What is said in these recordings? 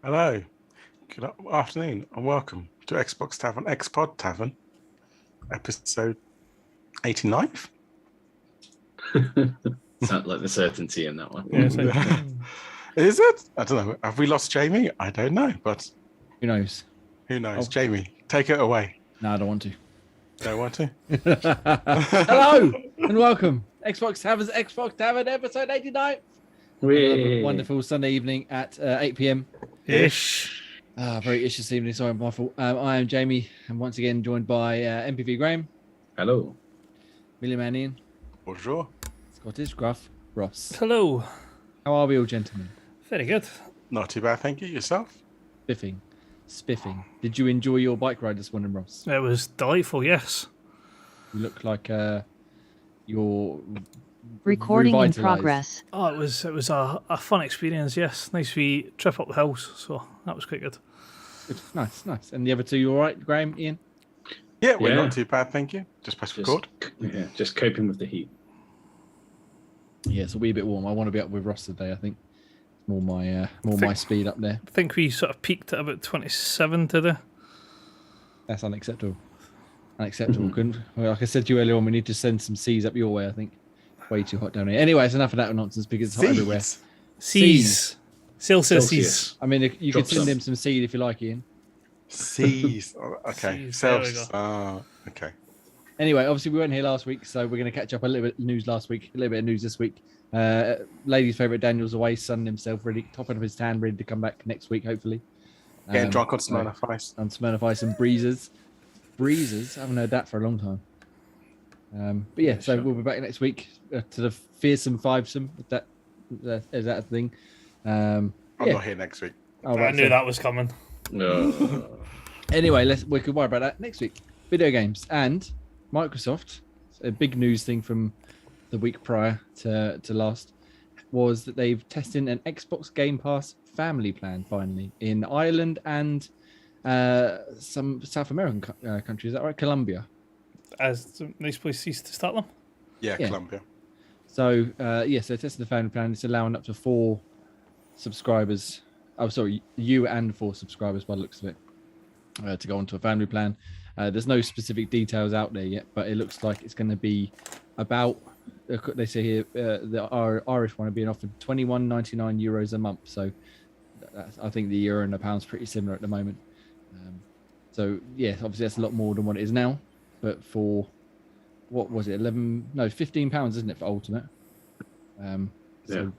Hello, good afternoon, and welcome to Xbox Tavern, Xpod Tavern, episode 89th. Sounds like the certainty in that one. Yeah, Is it? I don't know. Have we lost Jamie? I don't know, but who knows? who knows? Jamie, take it away. No, I don't want to. Don't want to? Hello and welcome. Xbox Tavern's Xbox Tavern episode 89. Whee. Wonderful Sunday evening at 8 p.m. Ish. Very ish this evening. Sorry, my fault. I am Jamie, and once again joined by MPV Graham. Hello. Million Man Ian. Bonjour. Scottish Gruff Ross. Hello. How are we all, gentlemen? Very good. Not too bad, thank you. Yourself? Spiffing. Did you enjoy your bike ride this morning, Ross? It was delightful, yes. You look like you're Recording in revitalised. progress. Oh, it was a fun experience, yes. Nice wee trip up the hills, so that was quite good. Good. Nice. And the other two, you all right, Graham, Ian? Yeah, we're Yeah. not too bad, thank you. Just press record. Just coping with the heat. Yeah, it's a wee bit warm. I want to be up with Ross today, I think. More my speed up there. I think we sort of peaked at about 27 today. That's unacceptable. Couldn't. Well, like I said to you earlier on, we need to send some C's up your way, I think. Way too hot down here. Anyway, it's enough of that nonsense because it's hot everywhere. C's. Celsius. I mean, you Drop could send some. him some seed if you like, Ian. C's. Oh, okay. C's, there we Self. Okay. Anyway, obviously we weren't here last week, so we're going to catch up a little bit of news last week, a little bit of news this week. Lady's favourite Daniel's away, sunning himself, ready, topping of his tan, ready to come back next week, hopefully. Getting drunk on Smirnoff Ice. On Smirnoff Ice and Breezers. I haven't heard that for a long time. But yeah, so we'll be back next week to the fearsome fivesome. Is that a thing? I'm not here next week. Oh, I right, knew so- that was coming. No. Anyway, we could worry about that next week. Video games and Microsoft. A big news thing from the week prior to last was that they've tested an Xbox Game Pass family plan finally in Ireland and some South American countries. Is that right? Colombia. As a nice place to start them. Yeah, Yeah. Columbia. So yes, they're testing the family plan. It's allowing up to 4 subscribers. Oh, sorry, you and 4 subscribers by the looks of it, to go onto a family plan. There's no specific details out there yet, but it looks like it's going to be about. They say here the Irish one are being offered €21.99 a month. So I think the euro and the pound's pretty similar at the moment. So yeah, obviously that's a lot more than what it is now. But for what was it, £15, isn't it, for Ultimate? So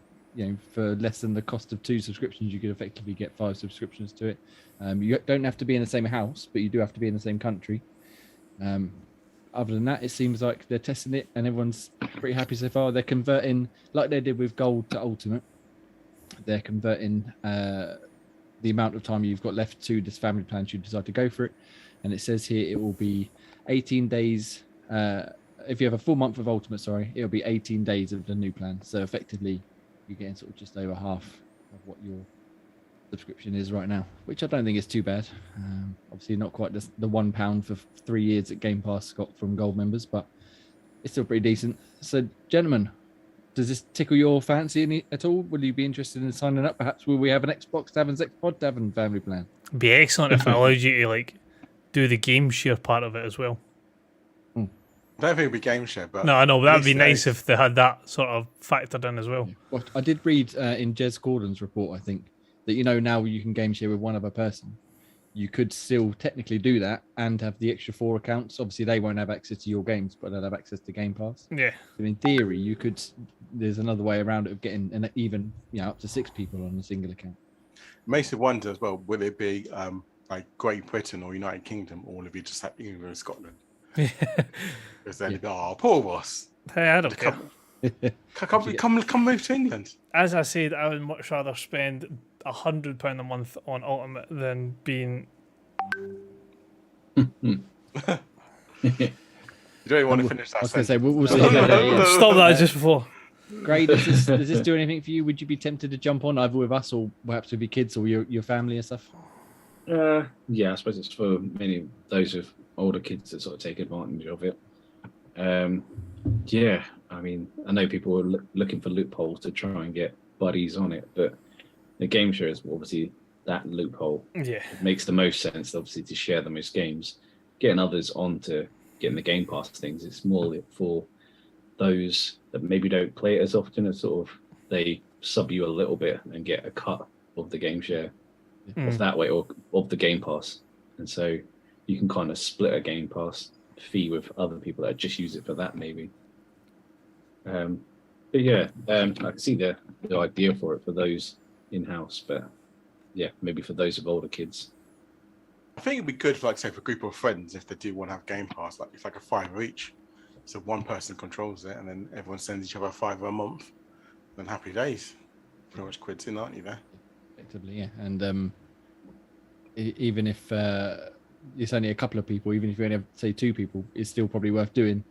for less than the cost of 2 subscriptions, you could effectively get 5 subscriptions to it. You don't have to be in the same house, but you do have to be in the same country. Other than that, it seems like they're testing it and everyone's pretty happy so far. They're converting, like they did with Gold to Ultimate, they're converting the amount of time you've got left to this family plan should you decide to go for it. And it says here it will be 18 days. If you have a full month of Ultimate, it'll be 18 days of the new plan. So effectively, you're getting sort of just over half of what your subscription is right now, which I don't think is too bad. Obviously not quite the £1 for 3 years that Game Pass got from Gold members, but it's still pretty decent. So gentlemen, does this tickle your fancy at all? Will you be interested in signing up? Perhaps will we have an Xbox Tavern's Xpod Tavern family plan? It'd be excellent if it allowed you to do the game share part of it as well. I don't think it'll be game share, but No, I know, but that'd be least nice there's- if they had that sort of factored in as well. Well, I did read in Jez Gordon's report, I think, that now you can game share with one other person. You could still technically do that and have the extra 4 accounts. Obviously, they won't have access to your games, but they'll have access to Game Pass. Yeah. So in theory, you could. There's another way around it of getting even up to 6 people on a single account. makes you wonder as well, will it be like Great Britain or United Kingdom, or will it be just like England and Scotland? Because then poor Ross. Hey, I don't care. Come move to England. As I said, I would much rather spend £100 a month on Ultimate than being. You don't even want to finish that I was going to sentence. say we'll see. Yeah. Stop that just before. Grey, does this do anything for you? Would you be tempted to jump on either with us or perhaps with your kids or your family and stuff? Yeah, I suppose it's for many of those with older kids that sort of take advantage of it. Yeah, I mean, I know people are looking for loopholes to try and get buddies on it, but the game share is obviously that loophole. Yeah. It makes the most sense, obviously, to share the most games. Getting others onto getting the Game Pass things, it's more for those that maybe don't play it as often, as sort of they sub you a little bit and get a cut of the game share of that way, or of the Game Pass. And so you can kind of split a Game Pass fee with other people that just use it for that, maybe. But yeah, I can see the idea for it for those in-house, but yeah, maybe for those with older kids. I think it'd be good for, like, say, for a group of friends if they do want to have Game Pass. Like, it's like a $5 each, so one person controls it, and then everyone sends each other $5 a month. Then happy days. Pretty much quids in, aren't you? There. Effectively, yeah. And even if it's only a couple of people, even if you only have, say, 2 people, it's still probably worth doing,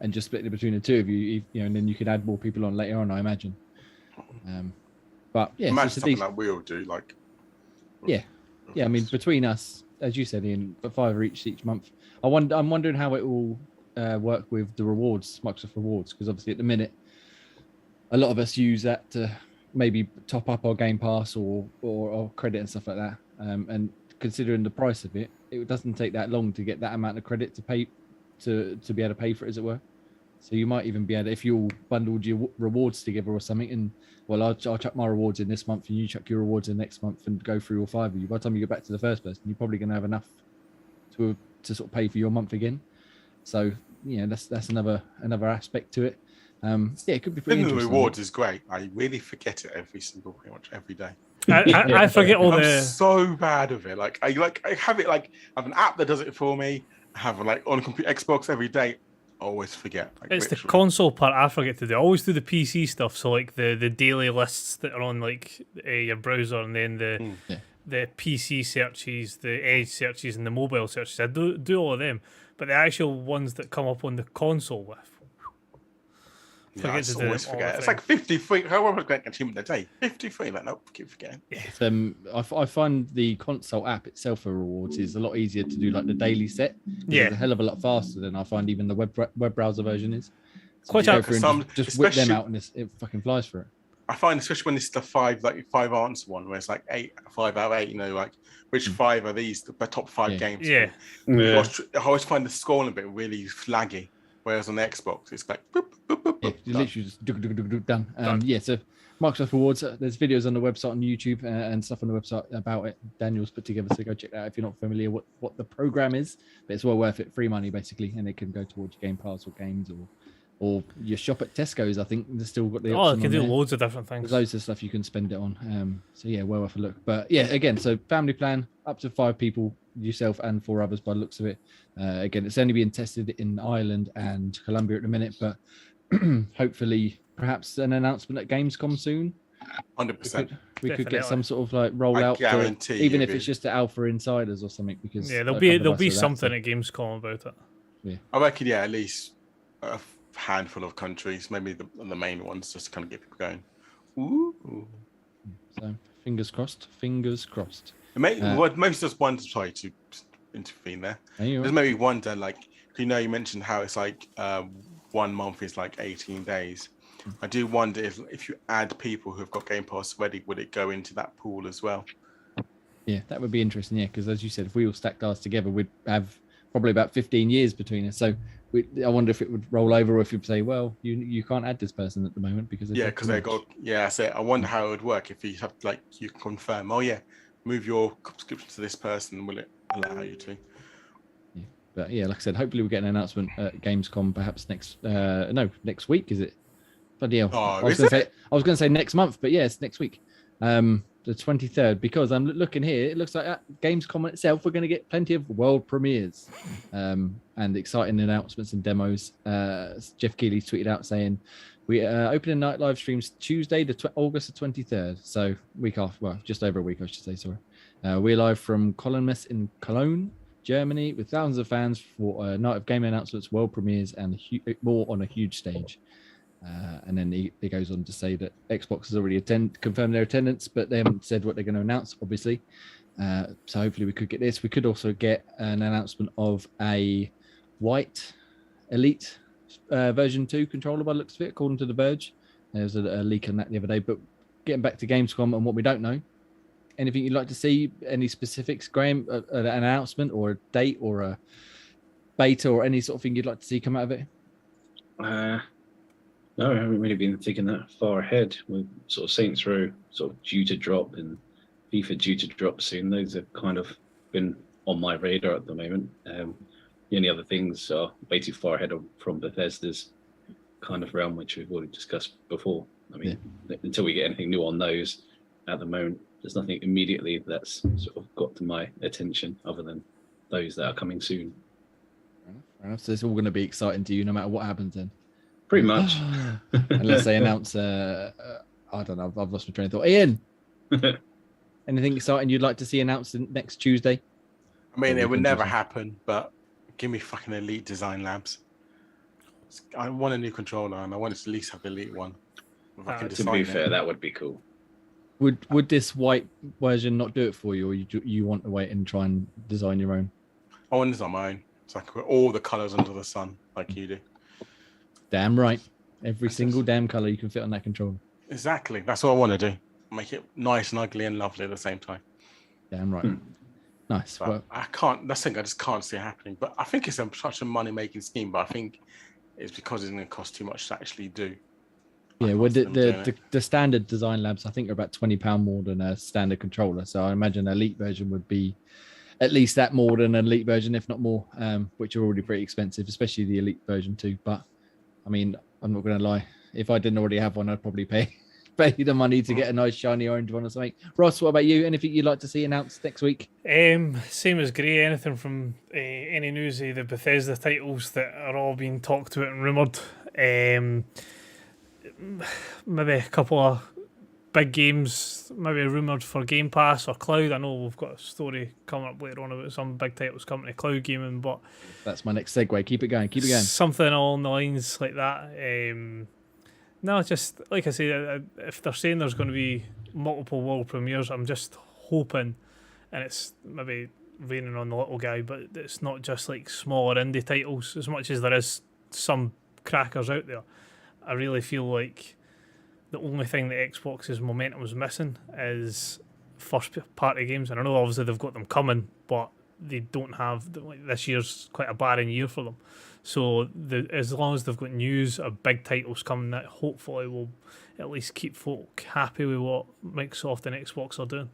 and just splitting it between the 2 of you, and then you can add more people on later on, I imagine. But yeah, imagine so something like we'll do, like. Yeah, I mean, between us, as you said, Ian, for $5 each month. I'm wondering how it will work with the rewards, Microsoft rewards, because obviously at the minute, a lot of us use that to maybe top up our Game Pass or credit and stuff like that. And considering the price of it, it doesn't take that long to get that amount of credit to pay to be able to pay for it, as it were. So you might even be able to, if you all bundled your rewards together or something, and well, I'll chuck my rewards in this month and you chuck your rewards in next month and go through all 5 of you. By the time you get back to the first person, you're probably going to have enough to sort of pay for your month again. So that's another aspect to it. Yeah, it could be pretty interesting. The rewards is great. I really forget it pretty much every day. I forget all I'm so bad with it. I have it, like, I have an app that does it for me. I have, like, on computer Xbox every day. I always forget. Like, it's literally. the console part I forget to do. I always do the PC stuff, so like the daily lists that are on like your browser, and then the PC searches, the Edge searches, and the mobile searches. I do all of them, but the actual ones that come up on the console with. Yeah, I just always forget. It's like 53. How am I going to achievement a day? 53. Like, nope, keep forgetting. Yeah. I find the console app itself for rewards is a lot easier to do, like the daily set. Yeah, it's a hell of a lot faster than I find even the web browser version is. So quite just whip them out and it fucking flies for it. I find, especially when it's the 5 answer one, where it's like 5 out of 8. Like, which 5 are these? The top 5 games. Yeah. I always find the scrolling bit really flaggy. Whereas on the Xbox, it's like boop, boop, boop, yeah, you literally just done. Yeah, so Microsoft Rewards, there's videos on the website on YouTube and stuff on the website about it. Daniel's put together, so go check that out if you're not familiar what the program is. But it's well worth it, free money basically, and it can go towards your Game Pass or games or your shop at Tesco's. I think they've still got the option. They can do loads of different things. There's loads of stuff you can spend it on. So yeah, well worth a look. But yeah, again, so family plan up to 5 people, yourself and 4 others by the looks of it. Again, it's only being tested in Ireland and Colombia at the minute, but hopefully perhaps an announcement at Gamescom soon. 100%. We could get some sort of like rollout, even if it's just the alpha insiders or something. Because there'll be something at Gamescom about it. Yeah, I reckon at least a handful of countries, maybe the main ones, just to kind of get people going. Ooh. So fingers crossed. Maybe just one. Sorry to intervene there. There's maybe wonder, like, you mentioned how it's like 1 month is like 18 days. I do wonder if you add people who've got Game Pass ready, would it go into that pool as well? Yeah, that would be interesting. Yeah, because as you said, if we all stacked ours together, we'd have probably about 15 years between us. So I wonder if it would roll over, or if you'd say, well, you can't add this person at the moment because they got. Yeah, so I wonder how it would work if you have, like, you confirm. Oh yeah, move your subscription to this person. Will it allow you to? Yeah, but yeah, like I said, hopefully we'll get an announcement at Gamescom perhaps next week. Is it? Bloody hell. I was going to say next month, but yeah, it's next week. The 23rd, because I'm looking here, it looks like at Gamescom itself, we're going to get plenty of world premieres and exciting announcements and demos. Jeff Keighley tweeted out saying We opening night live streams Tuesday, August the 23rd. So week off, well, just over a week, I should say. Sorry. We're live from Colonmess in Cologne, Germany, with thousands of fans for a night of gaming announcements, world premieres, and more on a huge stage. And then he goes on to say that Xbox has already confirmed their attendance, but they haven't said what they're going to announce, obviously. So hopefully we could get this. We could also get an announcement of a white Elite version 2 controller by the looks of it, according to The Verge. There was a leak on that the other day. But getting back to Gamescom and what we don't know, anything you'd like to see? Any specifics, Graham? An announcement or a date or a beta or any sort of thing you'd like to see come out of it? No, I haven't really been thinking that far ahead. We're sort of Saints Row sort of due to drop and FIFA due to drop soon. Those have kind of been on my radar at the moment. The only other things are way too far ahead from Bethesda's kind of realm, which we've already discussed before. I mean, until we get anything new on those, at the moment, there's nothing immediately that's sort of got to my attention other than those that are coming soon. Fair enough. So it's all going to be exciting to you no matter what happens then? Pretty much. Unless they announce, I don't know, I've lost my train of thought. Ian, anything exciting you'd like to see announced next Tuesday? I mean, it would never happen, but give me fucking Elite Design Labs. I want a new controller, and I want to at least have the Elite one. To be fair, that would be cool. Would this white version not do it for you, or you want to wait and try and design your own? I want to design my own, so I can put all the colours under the sun like you do. Damn right. Every single damn colour you can fit on that controller. Exactly. That's what I want to do. Make it nice and ugly and lovely at the same time. Damn right. Nice. Well, I can't. That's the thing. I just can't see it happening. But I think it's such a money-making scheme. But I think it's because it's going to cost too much to actually do. Yeah. Well, the standard Design Labs, I think, are about £20 more than a standard controller. So I imagine an Elite version would be at least that more than an Elite version, if not more, which are already pretty expensive, especially the Elite version too. But I mean, I'm not going to lie. If I didn't already have one, I'd probably pay the money to get a nice shiny orange one or something. Ross, what about you? Anything you'd like to see announced next week? Same as Gray. Anything from any news of the Bethesda titles that are all being talked about and rumoured. Maybe a couple of big games, maybe rumoured for Game Pass or Cloud. I know we've got a story coming up later on about some big titles coming to cloud gaming, but that's my next segue. Keep it going. Something along the lines like that. No, just like I say, if they're saying there's going to be multiple world premieres, I'm just hoping, and it's maybe raining on the little guy, but it's not just like smaller indie titles. As much as there is some crackers out there, I really feel like the only thing that Xbox's momentum is missing is first-party games. And I know obviously they've got them coming, but they don't have... this year's quite a barren year for them. So as long as they've got news of big titles coming, that hopefully will at least keep folk happy with what Microsoft and Xbox are doing.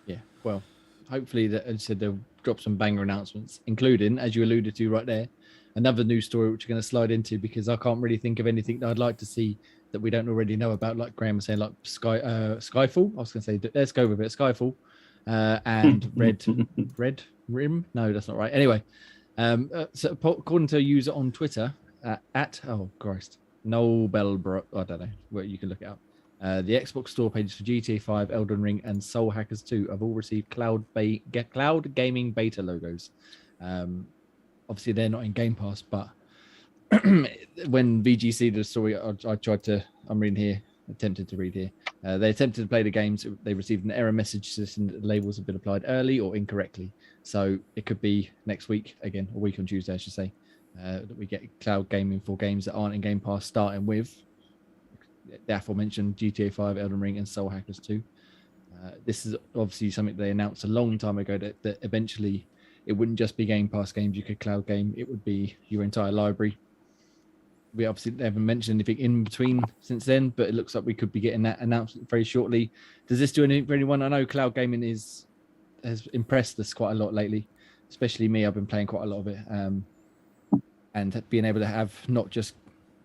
Yeah, well, hopefully, as I said, they'll drop some banger announcements, including, as you alluded to right there, another news story which we're going to slide into because I can't really think of anything that I'd like to see that we don't already know about, like Graham was saying, like Skyfall. I was going to say, let's go with it, Skyfall, and Red Rim. No, that's not right. Anyway, so according to a user on Twitter, Nobelbro, I don't know where you can look it up. The Xbox store pages for GTA 5, Elden Ring, and Soul Hackers 2 have all received cloud gaming beta logos. Obviously, they're not in Game Pass, but when VGC did the story, I'm reading here, attempted to read here. They attempted to play the games. They received an error message suggesting that the labels have been applied early or incorrectly. So it could be next week, again, a week on Tuesday, I should say, that we get cloud gaming for games that aren't in Game Pass, starting with the aforementioned GTA 5, Elden Ring, and Soul Hackers 2. This is obviously something they announced a long time ago that eventually it wouldn't just be Game Pass games you could cloud game. It would be your entire library. We obviously haven't mentioned anything in between since then, but it looks like we could be getting that announcement very shortly. Does this do anything for anyone? I know cloud gaming has impressed us quite a lot lately, especially me. I've been playing quite a lot of it, and being able to have not just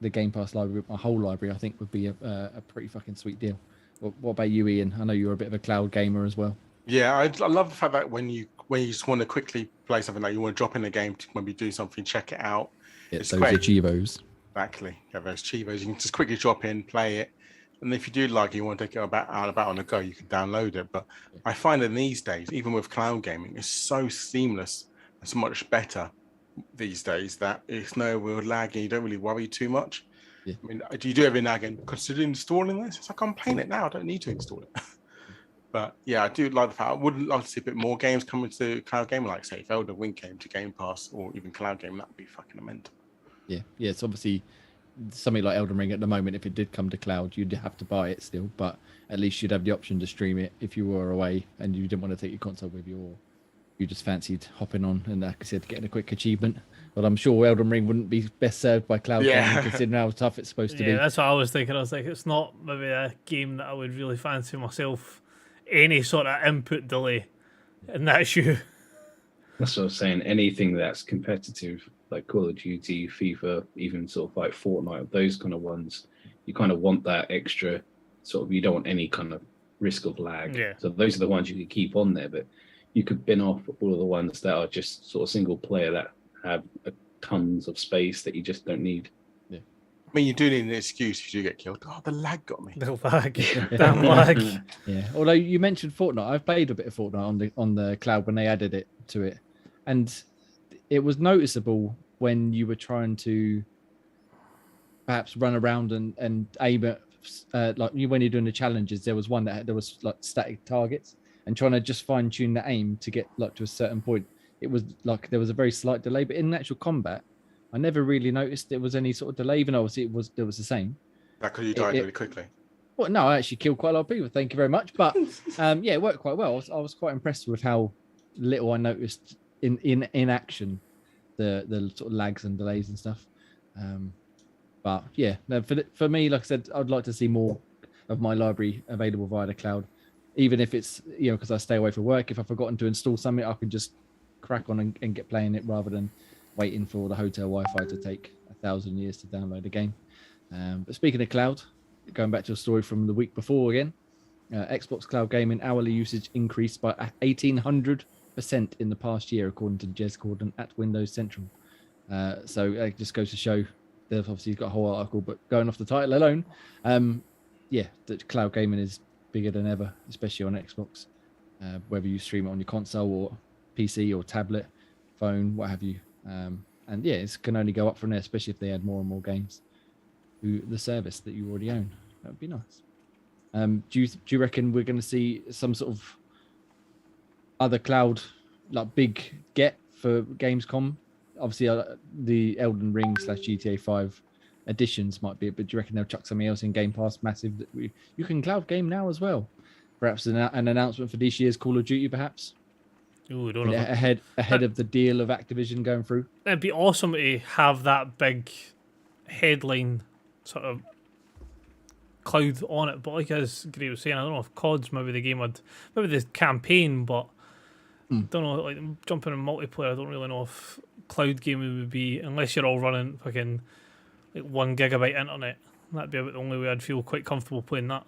the Game Pass library, but my whole library, I think would be a pretty fucking sweet deal. What about you, Ian? I know you're a bit of a cloud gamer as well. Yeah, I love the fact that when you just want to quickly play something, like you want to drop in a game to maybe do something, check it out. It's those Achievos. Exactly. Have those cheapos. You can just quickly drop in, play it, and if you do like it, you want to take it out and about on the go, you can download it. But I find that these days, even with cloud gaming, it's so seamless. It's much better these days that it's no real lag and you don't really worry too much. Yeah. I mean, do you do every now and again consider installing this? It's like I'm playing it now. I don't need to install it. But yeah, I do like the fact I would love to see a bit more games coming to cloud gaming, like say if Elden Ring came to Game Pass or even cloud gaming, that would be fucking mental. Yeah, it's obviously something like Elden Ring at the moment. If it did come to cloud, you'd have to buy it still, but at least you'd have the option to stream it if you were away and you didn't want to take your console with you, or you just fancied hopping on and, like I said, getting a quick achievement. But I'm sure Elden Ring wouldn't be best served by cloud gaming, considering how tough it's supposed to be. Yeah, that's what I was thinking. I was like, it's not maybe a game that I would really fancy myself. Any sort of input delay, and that's you. That's what I was saying. Anything that's competitive, like Call of Duty, FIFA, even sort of like Fortnite, those kind of ones, you kind of want that extra sort of, you don't want any kind of risk of lag. Yeah. So those are the ones you could keep on there, but you could bin off all of the ones that are just sort of single player that have tons of space that you just don't need. I mean, you do need an excuse if you do get killed. Oh, the lag got me. The lag, damn lag. Yeah. Although you mentioned Fortnite, I've played a bit of Fortnite on the cloud when they added it to it, and it was noticeable when you were trying to perhaps run around and aim at like when you're doing the challenges. There was one there was like static targets, and trying to just fine tune the aim to get like to a certain point. It was like there was a very slight delay, but in actual combat, I never really noticed there was any sort of delay, even though obviously it was the same. That because you died really quickly. Well, no, I actually killed quite a lot of people. Thank you very much. But yeah, it worked quite well. I was quite impressed with how little I noticed in action, the sort of lags and delays and stuff. But yeah, no, for me, like I said, I'd like to see more of my library available via the cloud, even if it's because I stay away from work. If I've forgotten to install something, I can just crack on and get playing it rather than waiting for the hotel Wi-Fi to take 1,000 years to download a game. But speaking of cloud, going back to a story from the week before again, Xbox cloud gaming hourly usage increased by 1,800% in the past year, according to Jez Gordon at Windows Central. So it just goes to show they've obviously got a whole article, but going off the title alone, that cloud gaming is bigger than ever, especially on Xbox, whether you stream it on your console or PC or tablet, phone, what have you. And yeah, it can only go up from there, especially if they add more and more games to the service that you already own. That would be nice. Do you reckon we're going to see some sort of other cloud, like big get for Gamescom? Obviously, the Elden Ring / GTA 5 editions might be it, but do you reckon they'll chuck something else in Game Pass massive that you can cloud game now as well? Perhaps an announcement for this year's Call of Duty, perhaps? Ooh, don't know. Ahead of the deal of Activision going through. It'd be awesome to have that big headline sort of cloud on it. But like as Gray was saying, I don't know if COD's maybe the game maybe the campaign, but don't know, like jumping in multiplayer, I don't really know if cloud gaming would be, unless you're all running fucking like 1 gigabyte internet. That'd be about the only way I'd feel quite comfortable playing that.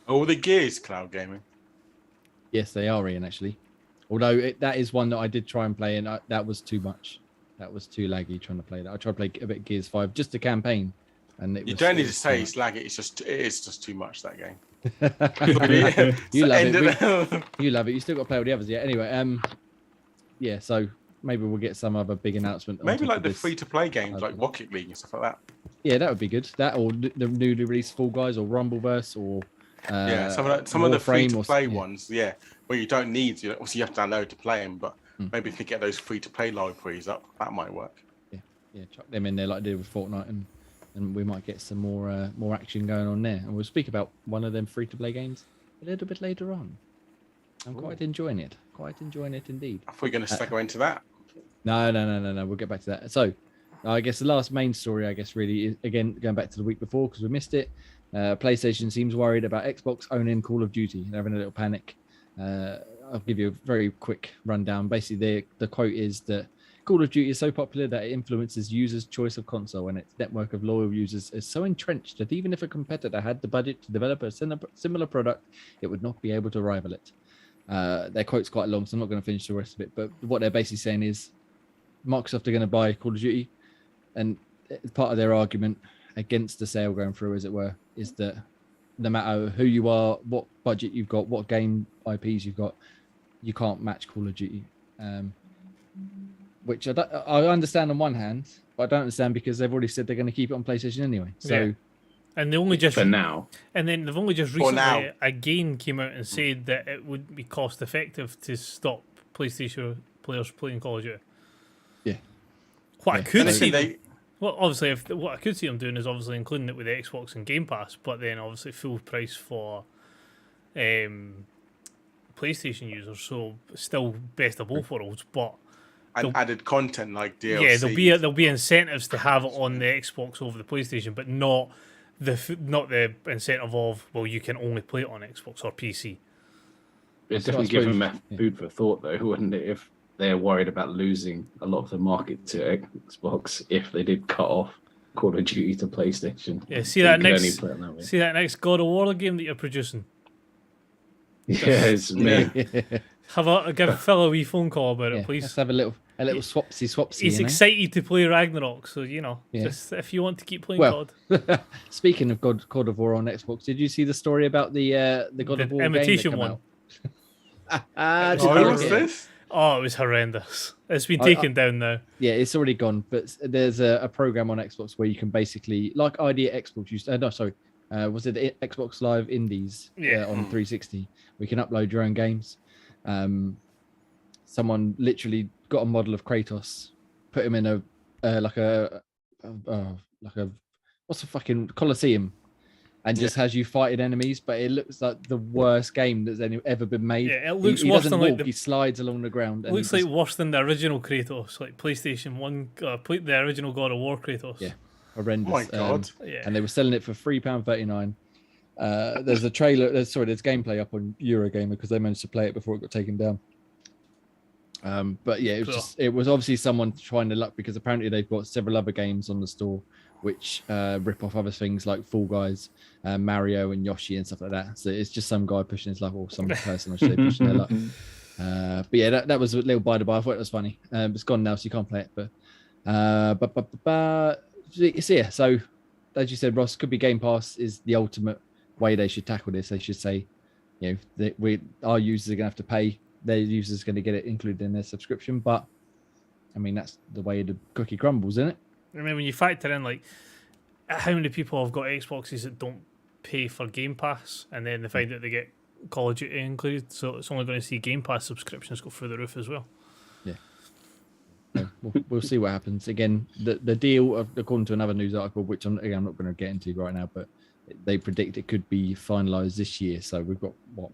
Oh, the Gears cloud gaming. Yes, they are, Ian, actually. Although that is one that I did try and play, and that was too much. That was too laggy trying to play that. I tried to play a bit of Gears 5, just a campaign, and you don't need to say it's laggy. It is just too much, that game. You love it. You love it. You still got to play with the others, yeah. Anyway, yeah. So maybe we'll get some other big announcement. Maybe like the free-to-play games, like Rocket League and stuff like that. Yeah, that would be good. That or the newly released Fall Guys or Rumbleverse or some of the free-to-play ones, yeah, where you don't need to. Obviously, you have to download to play them, but maybe if you get those free-to-play libraries up, that might work. Yeah, chuck them in there like I did with Fortnite, and we might get some more action going on there. And we'll speak about one of them free-to-play games a little bit later on. I'm quite enjoying it. Quite enjoying it indeed. I thought you were going to go into that. No. We'll get back to that. So, I guess the last main story, I guess, really is, again, going back to the week before because we missed it. PlayStation seems worried about Xbox owning Call of Duty. They're having a little panic. I'll give you a very quick rundown. Basically, the quote is that Call of Duty is so popular that it influences users' choice of console, and its network of loyal users is so entrenched that even if a competitor had the budget to develop a similar product, it would not be able to rival it. Their quote's quite long, so I'm not going to finish the rest of it. But what they're basically saying is Microsoft are going to buy Call of Duty, and part of their argument against the sale going through, as it were, is that no matter who you are, what budget you've got, what game IPs you've got, you can't match Call of Duty. Which I understand on one hand, but I don't understand because they've already said they're going to keep it on PlayStation anyway. So, and they only just for now, and then they've only just recently again came out and said that it would be cost effective to stop PlayStation players playing Call of Duty. Yeah. What I could see, well, obviously, what I could see them doing is obviously including it with the Xbox and Game Pass, but then obviously full price for PlayStation users. So still best of both worlds, but. And added content like DLC. Yeah, there'll be incentives to have it on the Xbox over the PlayStation, but not the incentive of, well, you can only play it on Xbox or PC. It's definitely giving them food for thought, though, wouldn't it? If they're worried about losing a lot of the market to Xbox, if they did cut off Call of Duty to PlayStation. Yeah, see that next God of War game that you're producing. Yeah, it's me. Give Phil a wee phone call about it, please. Let's have a little swapsy. He's excited to play Ragnarok, so just if you want to keep playing God. Speaking of God of War on Xbox, did you see the story about the God of War imitation game one? What's this? Oh, it was horrendous. It's been taken down now. Yeah, it's already gone. But there's a program on Xbox where you can basically, like ID at Xbox used. Was it the Xbox Live Indies on 360? We can upload your own games. Someone literally got a model of Kratos, put him in a what's the fucking Colosseum, and just has you fighting enemies. But it looks like the worst game that's ever been made. Yeah, it looks he worse doesn't than walk, he slides along the ground. It looks like worse than the original Kratos, like PlayStation 1, the original God of War Kratos. Yeah, horrendous. Oh my god! And they were selling it for £3.39. There's a trailer. There's gameplay up on Eurogamer because they managed to play it before it got taken down. But yeah, it was obviously someone trying to luck because apparently they've got several other games on the store which rip off other things like Fall Guys, Mario and Yoshi and stuff like that. So it's just some guy pushing his luck, or some person I should say pushing their luck. But yeah, that was a little by the by. I thought it was funny. It's gone now, so you can't play it. So as you said, Ross, could be Game Pass is the ultimate way they should tackle this. They should say, our users are going to have to pay. Their users are going to get it included in their subscription. But I mean, that's the way the cookie crumbles, isn't it? I mean, when you factor in like how many people have got Xboxes that don't pay for Game Pass, and then they find that they get Call of Duty included, so it's only going to see Game Pass subscriptions go through the roof as well. Yeah. So we'll see what happens. Again, the deal, according to another news article, which I'm not going to get into right now, but they predict it could be finalised this year. So we've got 4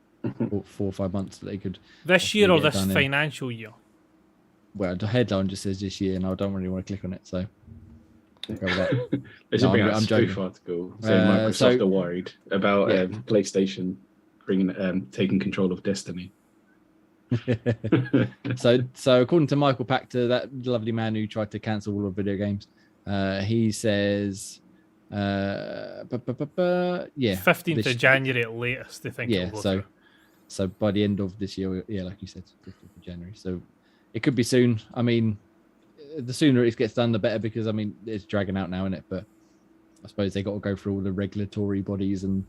or 5 months that they could. This year or this financial year? Well, the headline just says this year, and I don't really want to click on it. So I'll go with that. There's a big spoof article saying Microsoft are worried about PlayStation taking control of Destiny. So according to Michael Pachter, that lovely man who tried to cancel all of video games, he says 15th of January at latest, they think. Yeah, so by the end of this year, like you said, 15th of January. So it could be soon. I mean, the sooner it gets done, the better, because I mean it's dragging out now, isn't it? But I suppose they got to go through all the regulatory bodies and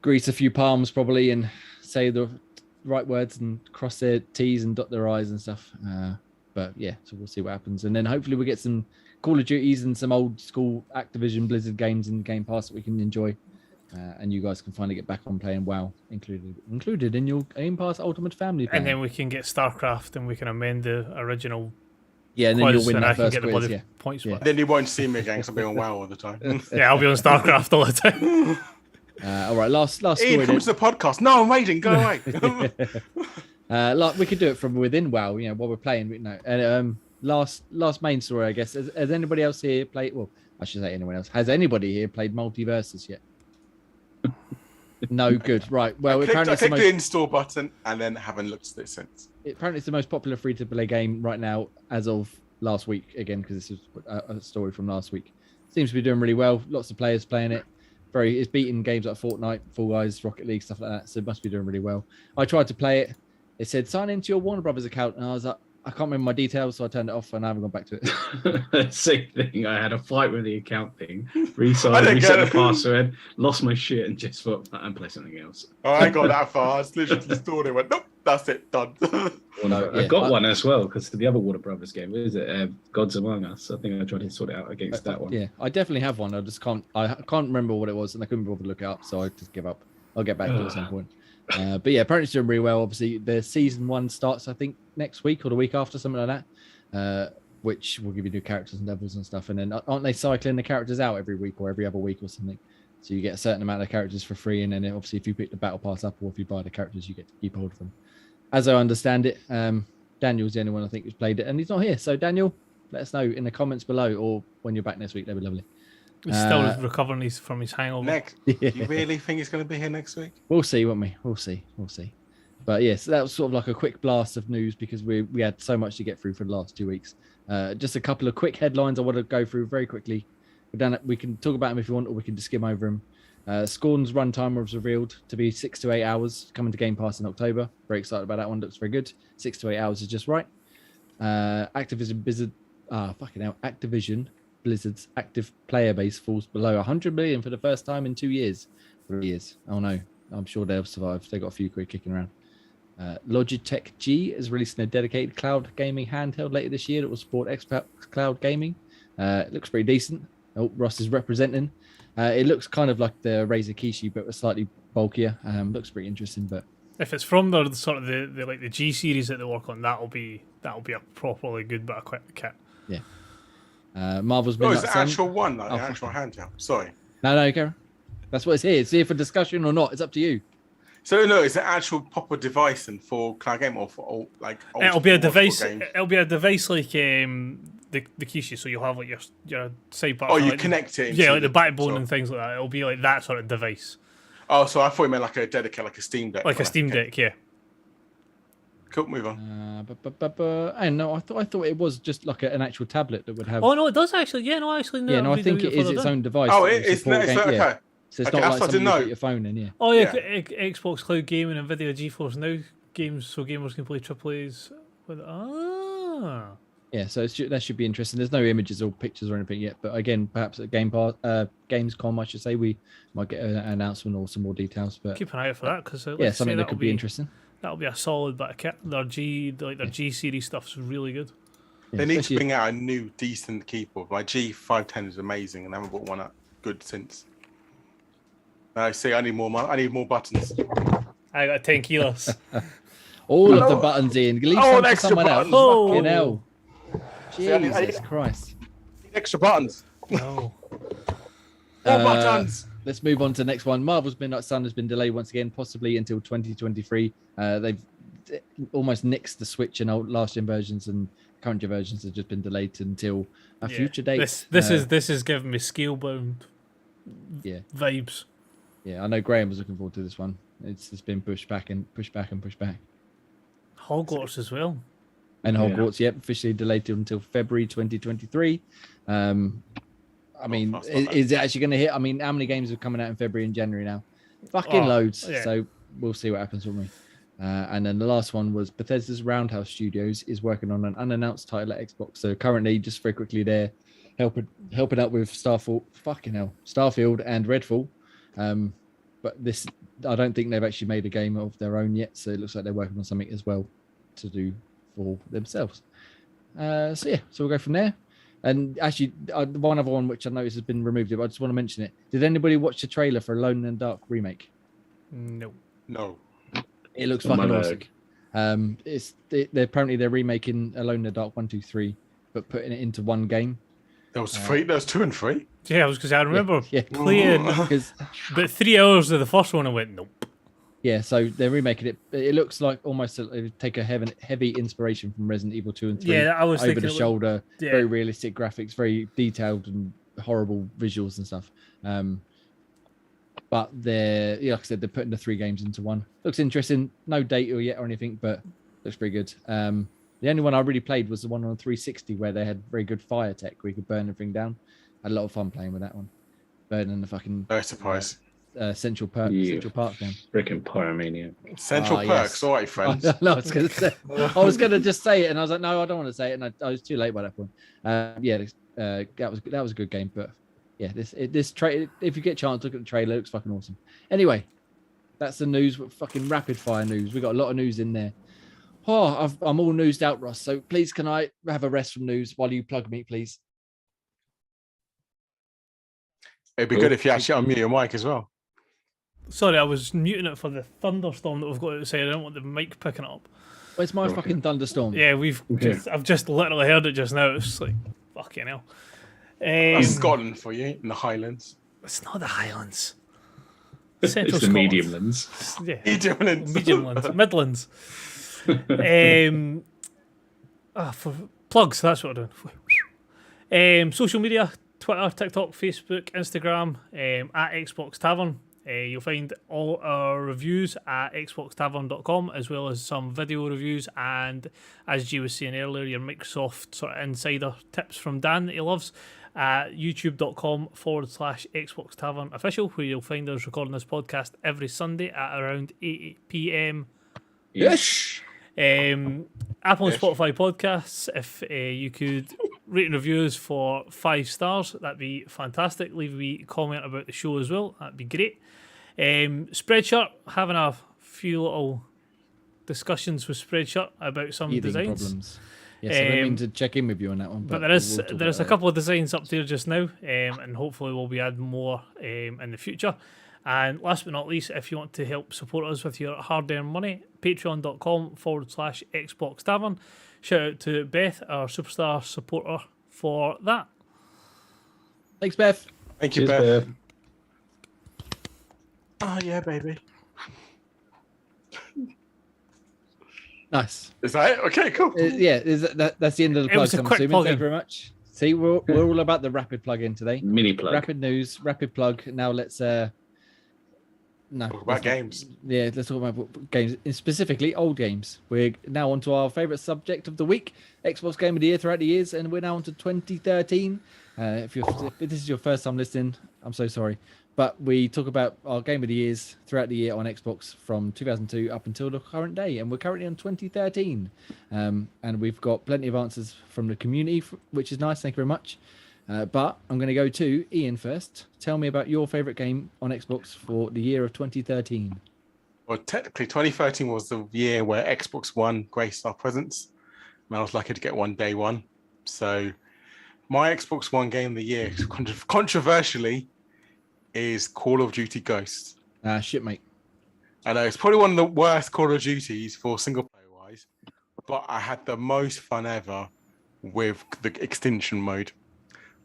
grease a few palms probably, and say the right words and cross their T's and dot their I's and stuff. But yeah, so we'll see what happens, and then hopefully we'll get some Call of Duties and some old school Activision Blizzard games in Game Pass that we can enjoy, and you guys can finally get back on playing WoW, included in your Game Pass Ultimate Family plan. And then we can get StarCraft and we can amend the original. Yeah, and then you'll win that first quiz. Points. Yeah. Then you won't see me again because I'll be on WoW all the time. Yeah, I'll be on StarCraft all the time. All right, last story. Ian, come to the podcast. No, I'm waiting. Go away. We could do it from within WoW, while we're playing. And last main story, I guess. Has anybody else here played? Well, I should say anyone else. Has anybody here played Multiversus yet? No, good. Right. Well, I clicked the install button and then haven't looked at it since. Apparently, it's the most popular free-to-play game right now as of last week. Again, because this is a story from last week. Seems to be doing really well. Lots of players playing it. It's beating games like Fortnite, Fall Guys, Rocket League, stuff like that. So it must be doing really well. I tried to play it. It said sign into your Warner Brothers account, and I was like, I can't remember my details, so I turned it off and I haven't gone back to it. Same thing. I had a fight with the account thing. Reset the password, lost my shit, and just thought, and play something else. Oh, I got that far. I literally installed it. Went, nope, that's it, done. I got one as well because the other Warner Brothers game, what is it? Gods Among Us. I think I tried to sort it out against that one. Yeah, I definitely have one. I just can't. I can't remember what it was, and I couldn't bother to look it up, so I just give up. I'll get back to it at some point. But yeah, apparently it's doing really well. Obviously, the season 1 starts, I think, next week or the week after, something like that. Which will give you new characters and levels and stuff. And then aren't they cycling the characters out every week or every other week or something? So you get a certain amount of characters for free, and then obviously if you pick the battle pass up or if you buy the characters, you get to keep hold of them. As I understand it, Daniel's the only one I think who's played it, and he's not here. So Daniel, let us know in the comments below or when you're back next week. That'd be lovely. He's still recovering from his hangover. Yeah. You really think he's going to be here next week? We'll see, won't we? We'll see. But yes, that was sort of like a quick blast of news because we had so much to get through for the last 2 weeks. Just a couple of quick headlines I want to go through very quickly. We can talk about them if you want, or we can just skim over them. Scorn's runtime was revealed to be 6 to 8 hours, coming to Game Pass in October. Very excited about that one. Looks very good. 6 to 8 hours is just right. Activision Blizzard's active player base falls below 100 million for the first time in 2 years. 3 years. Oh no, I'm sure they'll survive. They got a few quid kicking around. Logitech G is releasing a dedicated cloud gaming handheld later this year that will support Xbox cloud gaming. It looks pretty decent. Oh, Ross is representing. It looks kind of like the Razer Kishi, but slightly bulkier. Looks pretty interesting. But if it's from the sort of the like the G series that they work on, that'll be a properly good bit of kit. Yeah. Marvel's been. Oh, it's the actual one, like the actual handheld. Sorry. No, Karen. That's what it's here. It's here for discussion or not. It's up to you. So no, it's an actual proper device and for cloud game or for all like. It'll be a device. It'll be a device like the Kishi. So you'll have like your side part. Oh, you like, connect it. Yeah, like the backbone and things like that. It'll be like that sort of device. Oh, so I thought you meant like a dedicated, like a Steam Deck. Like a Steam Deck, yeah. Cool, move on. I know. I thought it was just like an actual tablet that would have. Oh no, it does actually. Yeah, no, actually, no. Yeah, no, I think it is its own device. Oh, it's okay. Yeah. So it's not like something you put your phone in, yeah. Oh yeah, Xbox Cloud Gaming and Nvidia GeForce Now games, so gamers can play AAAs with. Yeah, so that should be interesting. There's no images or pictures or anything yet, but again, perhaps at Gamescom, I should say, we might get an announcement or some more details. But keep an eye out for that because something that could be interesting. That'll be a solid bit of kit. Their G series stuff's really good. Yeah, they need to bring out a new decent keyboard. My G510 is amazing, and I haven't bought one good since. I see. I need more buttons. I got 10 kilos. All of the buttons in. Leave some for someone else. Oh, fucking hell. Jesus Christ. Extra buttons. No. More buttons. Let's move on to the next one. Marvel's Midnight Sun has been delayed once again, possibly until 2023. They've almost nixed the Switch and old last-gen versions, and current gen versions have just been delayed until a future date. This is giving me Scalebound vibes. Yeah, I know Graham was looking forward to this one. It's been pushed back and pushed back and pushed back. Hogwarts as well. And Hogwarts, officially delayed until February 2023. I mean, is it actually going to hit? I mean, how many games are coming out in February and January now? Fucking loads. Yeah. So we'll see what happens with me. And then the last one was Bethesda's Roundhouse Studios is working on an unannounced title at Xbox. So currently, just very quickly, they're helping out with Starfield and Redfall. But this, I don't think they've actually made a game of their own yet. So it looks like they're working on something as well to do for themselves. So we'll go from there. And actually, one other one which I noticed has been removed, but I just want to mention it. Did anybody watch the trailer for Alone in the Dark remake? No. It looks fucking awesome. They're remaking Alone in the Dark 1, 2, 3, but putting it into one game. There was 3. There was 2 and 3. Yeah, I was because I remember playing, but 3 hours of the first one, I went nope. Yeah, so they're remaking it. It looks like almost take a heavy inspiration from Resident Evil 2 and 3. Yeah, I was over the shoulder, very realistic graphics, very detailed and horrible visuals and stuff. But they're, like I said, they're putting the 3 games into one. Looks interesting. No date yet or anything, but looks pretty good. The only one I really played was the one on 360 where they had very good fire tech where you could burn everything down. Had a lot of fun playing with that one. Burning the fucking... No surprise. Central Park game. Freaking pyromania. Central Perks, yes. all right, friends. No, I was going to just say it, and I was like, no, I don't want to say it, and I was too late by that point. That was a good game, but yeah, this trailer. If you get a chance, look at the trailer. It looks fucking awesome. Anyway, that's the news. Fucking rapid fire news. We got a lot of news in there. Oh, I'm all newsed out, Ross. So please, can I have a rest from news while you plug me, please? It'd be good if you actually unmute your mic as well. Sorry, I was muting it for the thunderstorm that we've got outside. I don't want the mic picking it up. Where's my fucking thunderstorm? Yeah, I've just literally heard it just now. It's like, fucking hell. That's Scotland for you, in the Highlands. It's not the Highlands. It's the Mediumlands. Yeah. Mediumlands. Midlands. For plugs, that's what I'm doing. Social media, Twitter, TikTok, Facebook, Instagram, at Xbox Tavern. You'll find all our reviews at xboxtavern.com, as well as some video reviews and, as G was saying earlier, your Microsoft sort of insider tips from Dan that he loves at youtube.com/Xbox Tavern Official, where you'll find us recording this podcast every Sunday at around 8 p.m. Yes. Apple and Spotify podcasts, if you could rate and reviews for 5 stars, that'd be fantastic. Leave a wee comment about the show as well, that'd be great. Spreadshirt, having a few little discussions with Spreadshirt about some designs. Problems. Yes, I mean to check in with you on that one. But there's a couple of designs up there just now, and hopefully we'll be adding more in the future. And last but not least, if you want to help support us with your hard-earned money, patreon.com/Xbox Tavern. Shout out to Beth, our superstar supporter, for that. Thanks, Beth. Thank you, Cheers, Beth. Oh, yeah, baby. Nice. Is that it? Okay, cool. Yeah, that's the end of the plug. I'm assuming. Thank you very much. See, we're all about the rapid plug-in today. Mini plug. Rapid news, rapid plug. Now let's talk about games. Yeah, let's talk about games, specifically old games. We're now on to our favourite subject of the week, Xbox Game of the Year throughout the years, and we're now on to 2013. If this is your first time listening, I'm so sorry. But we talk about our Game of the Years throughout the year on Xbox from 2002 up until the current day, and we're currently on 2013. And we've got plenty of answers from the community, which is nice. Thank you very much. But I'm going to go to Ian first. Tell me about your favourite game on Xbox for the year of 2013. Well, technically, 2013 was the year where Xbox One graced our presence, and I was lucky to get one day one. So my Xbox One game of the year, controversially, is Call of Duty Ghosts. Shit, mate. I know, it's probably one of the worst Call of Duties for single player wise, but I had the most fun ever with the Extinction Mode.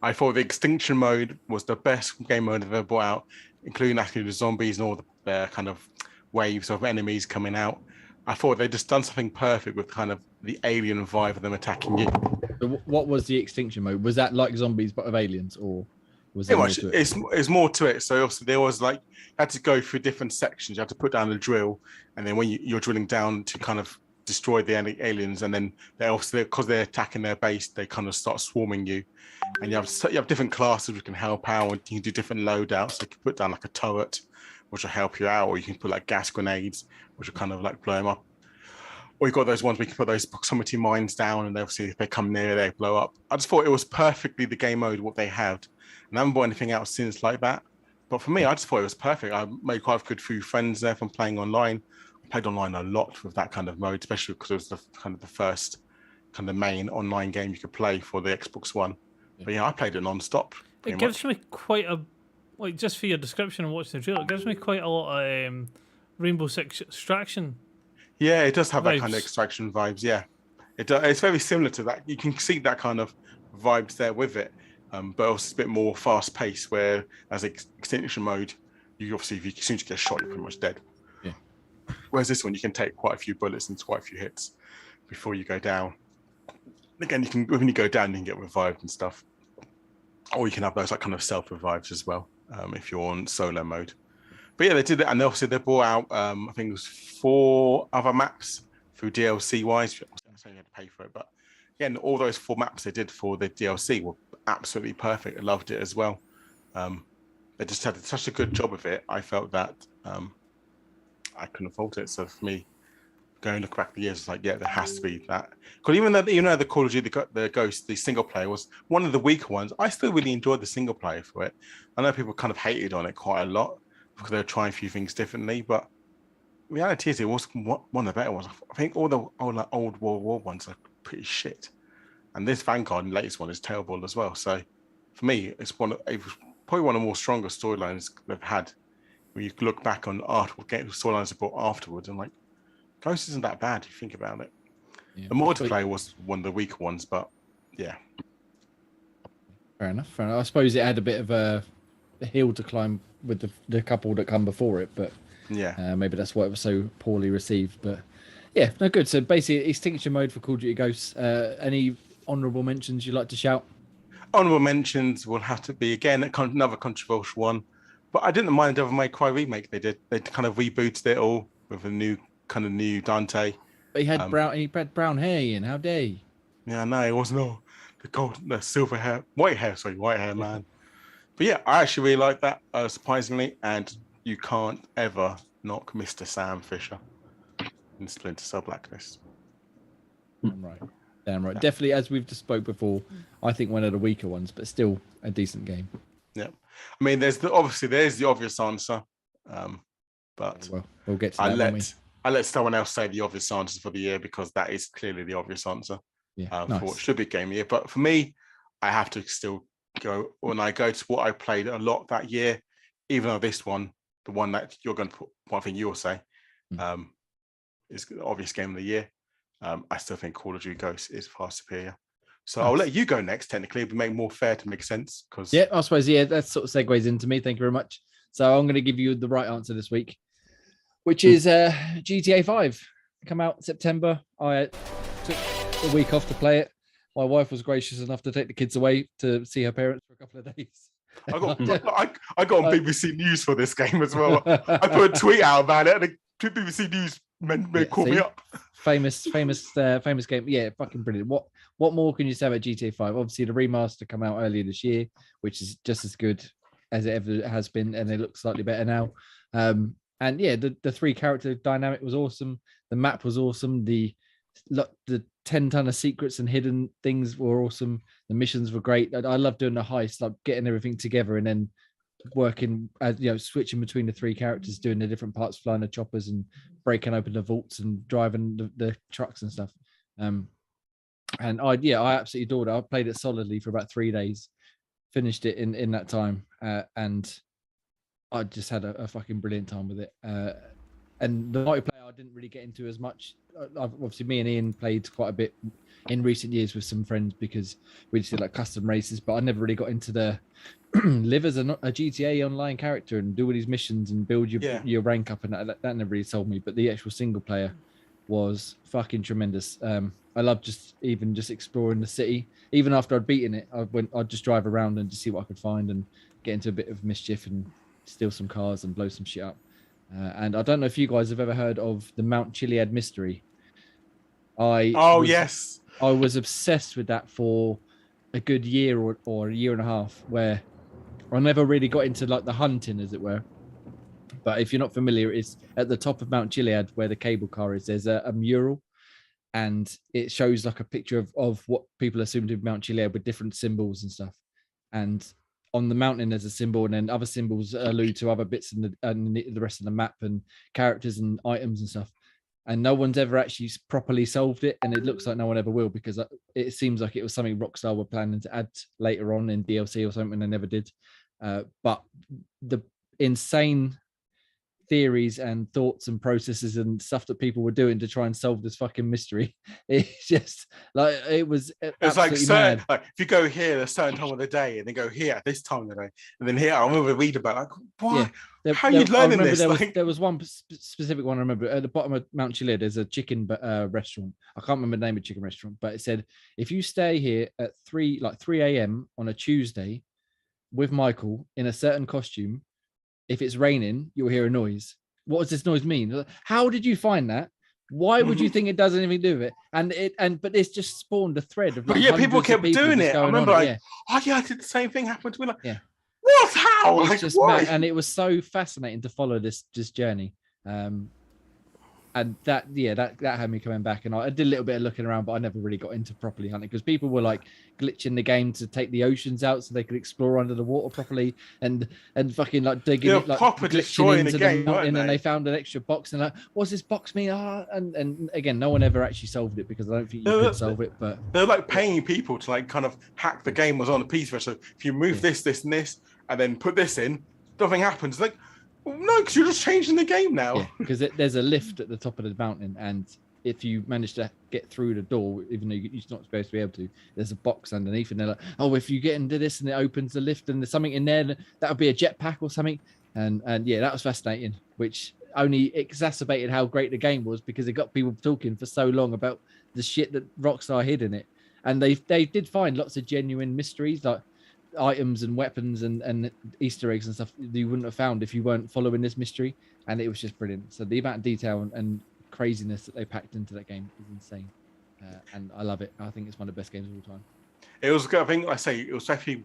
I thought the Extinction Mode was the best game mode I've ever brought out, including actually the zombies and all the kind of waves of enemies coming out. I thought they'd just done something perfect with kind of the alien vibe of them attacking you. So what was the Extinction Mode? Was that like zombies but of aliens, or was there more to it? It's more to it. So obviously there was like, you had to go through different sections. You had to put down a drill, and then when you're drilling down to kind of destroy the aliens, and then they obviously, because they're attacking their base, they kind of start swarming you. And you have different classes which can help out, and you can do different loadouts. So you can put down like a turret, which will help you out, or you can put like gas grenades, which will kind of like blow them up. Or you've got those ones where you can put those proximity mines down, and obviously if they come near, they blow up. I just thought it was perfectly the game mode what they had, and I haven't bought anything else since like that. But for me, I just thought it was perfect. I made quite a good few friends there from playing online. I played online a lot with that kind of mode, especially because it was the first kind of main online game you could play for the Xbox One. But yeah, I played it non-stop. It gives me quite a, like, just for your description and watching the trailer, it gives me quite a lot of Rainbow Six Extraction. Yeah, it does have vibes. That kind of extraction vibes. Yeah, it's very similar to that. You can see that kind of vibes there with it, but also a bit more fast-paced. Where as Extinction Mode, you obviously, as soon as you get shot, you're pretty much dead. Yeah. Whereas this one, you can take quite a few bullets and quite a few hits before you go down. Again, when you go down, you can get revived and stuff. Or you can have those like kind of self-revives as well, if you're on solo mode. But yeah, they did it, and obviously they brought out, I think it was 4 other maps through DLC-wise. So you had to pay for it, but again, all those 4 maps they did for the DLC were absolutely perfect. I loved it as well. But they just had such a good job of it. I felt that I couldn't fault it. So for me, going look back the years, it's like, yeah, there has to be that. Because even though the Call of Duty, the Ghost, the single player was one of the weaker ones, I still really enjoyed the single player for it. I know people kind of hated on it quite a lot because they were trying a few things differently, but the reality is it was one of the better ones. I think all the old World War ones are pretty shit, and this Vanguard, the latest one, is terrible as well. So for me, it was probably one of the more stronger storylines they've had. When you look back on storylines they brought afterwards, and like, Ghost isn't that bad if you think about it. Yeah. The multiplayer was one of the weaker ones, but yeah. Fair enough. I suppose it had a bit of a hill to climb with the couple that come before it, but yeah, maybe that's why it was so poorly received. But yeah, no good. So basically, Extinction Mode for Call of Duty Ghosts. Any honourable mentions you'd like to shout? Honourable mentions will have to be, again, another controversial one, but I didn't mind the Devil May Cry remake they did. They kind of rebooted it all with a new Dante. But he had brown hair, Ian. How dare you? Yeah, no, it wasn't the silver hair, white hair, man. But yeah, I actually really like that, surprisingly, and you can't ever knock Mr. Sam Fisher in Splinter Cell Blacklist. Damn right. Yeah. Definitely, as we've just spoke before, I think one of the weaker ones, but still a decent game. Yeah, I mean, there's the obvious answer, but we'll get to that. I let someone else say the obvious answers for the year because that is clearly the obvious answer. Yeah, for what should be game of the year. But for me, I have to still go when I go to what I played a lot that year, even though this one, the one that you're going to put, one thing you'll say, is the obvious game of the year. I still think Call of Duty Ghosts is far superior. So I'll let you go next, technically, but make more fair to make sense. Yeah, I suppose, that sort of segues into me. Thank you very much. So I'm going to give you the right answer this week, which is GTA 5. Come out September. I took a week off to play it. My wife was gracious enough to take the kids away to see her parents for a couple of days. I got on BBC News for this game as well. I put a tweet out about it, and the BBC News called me up. Famous game. Yeah, fucking brilliant. What more can you say about GTA 5? Obviously, the remaster come out earlier this year, which is just as good as it ever has been, and it looks slightly better now. And yeah, the 3-character dynamic was awesome. The map was awesome. The 10-ton of secrets and hidden things were awesome. The missions were great. I love doing the heist, like getting everything together and then working, switching between the 3 characters, doing the different parts, flying the choppers and breaking open the vaults and driving the trucks and stuff. And I absolutely adored it. I played it solidly for about 3 days, finished it in that time, and I just had a fucking brilliant time with it. And the multiplayer I didn't really get into as much. Obviously, me and Ian played quite a bit in recent years with some friends because we just did like custom races, but I never really got into the live as a GTA online character and do all these missions and build your rank up, and that never really sold me. But the actual single player was fucking tremendous. I love just exploring the city. Even after I'd beaten it, I'd just drive around and just see what I could find and get into a bit of mischief and steal some cars and blow some shit up. And I don't know if you guys have ever heard of the Mount Chiliad mystery. Yes. I was obsessed with that for a good year or a year and a half, where I never really got into like the hunting, as it were. But if you're not familiar, it's at the top of Mount Chiliad where the cable car is. There's a mural, and it shows like a picture of what people assume to be Mount Chiliad with different symbols and stuff. And on the mountain there's a symbol, and then other symbols allude to other bits in the rest of the map and characters and items and stuff. And no one's ever actually properly solved it, and it looks like no one ever will, because it seems like it was something Rockstar were planning to add later on in DLC or something, and they never did. But the insane theories and thoughts and processes and stuff that people were doing to try and solve this fucking mystery, it's just like it's like certain, like if you go here at a certain time of the day and then go here at this time of the day and then here, I remember read about like, why? Yeah. How are you learning this? There was one specific one I remember at the bottom of Mount Chiliad. There's a chicken restaurant. I can't remember the name of the chicken restaurant, but it said if you stay here at 3 a.m. on a Tuesday with Michael in a certain costume, if it's raining, you'll hear a noise. What does this noise mean? How did you find that? Why would you think it does anything to do with it? But it's just spawned a thread of. Like, but yeah, people kept doing it. I remember, I did the same thing happened to me. Like, what? How? It's Like, just why? mad. And it was so fascinating to follow this journey. And that had me coming back, and I did a little bit of looking around, but I never really got into properly hunting because people were like glitching the game to take the oceans out so they could explore under the water properly, and fucking like digging They're it, like proper glitching destroying into the the game, weren't mountain, and they? they found an extra box, and like, what's this box mean? And again, no one ever actually solved it because I don't think you could solve it. But they're like paying people to like kind of hack the game was on a piece of it. So if you move this, and this, and then put this in, nothing happens. Like, no, because you're just changing the game now. Yeah, because there's a lift at the top of the mountain, and if you manage to get through the door, even though you're not supposed to be able to, there's a box underneath, and they're like, oh, if you get into this and it opens the lift and there's something in there, that would be a jetpack or something. And yeah, that was fascinating, which only exacerbated how great the game was because it got people talking for so long about the shit that Rockstar hid in it. And they did find lots of genuine mysteries, like items and weapons and Easter eggs and stuff that you wouldn't have found if you weren't following this mystery. And it was just brilliant. So the amount of detail and craziness that they packed into that game is insane. And I love it. I think it's one of the best games of all time. It was good. I think it was definitely,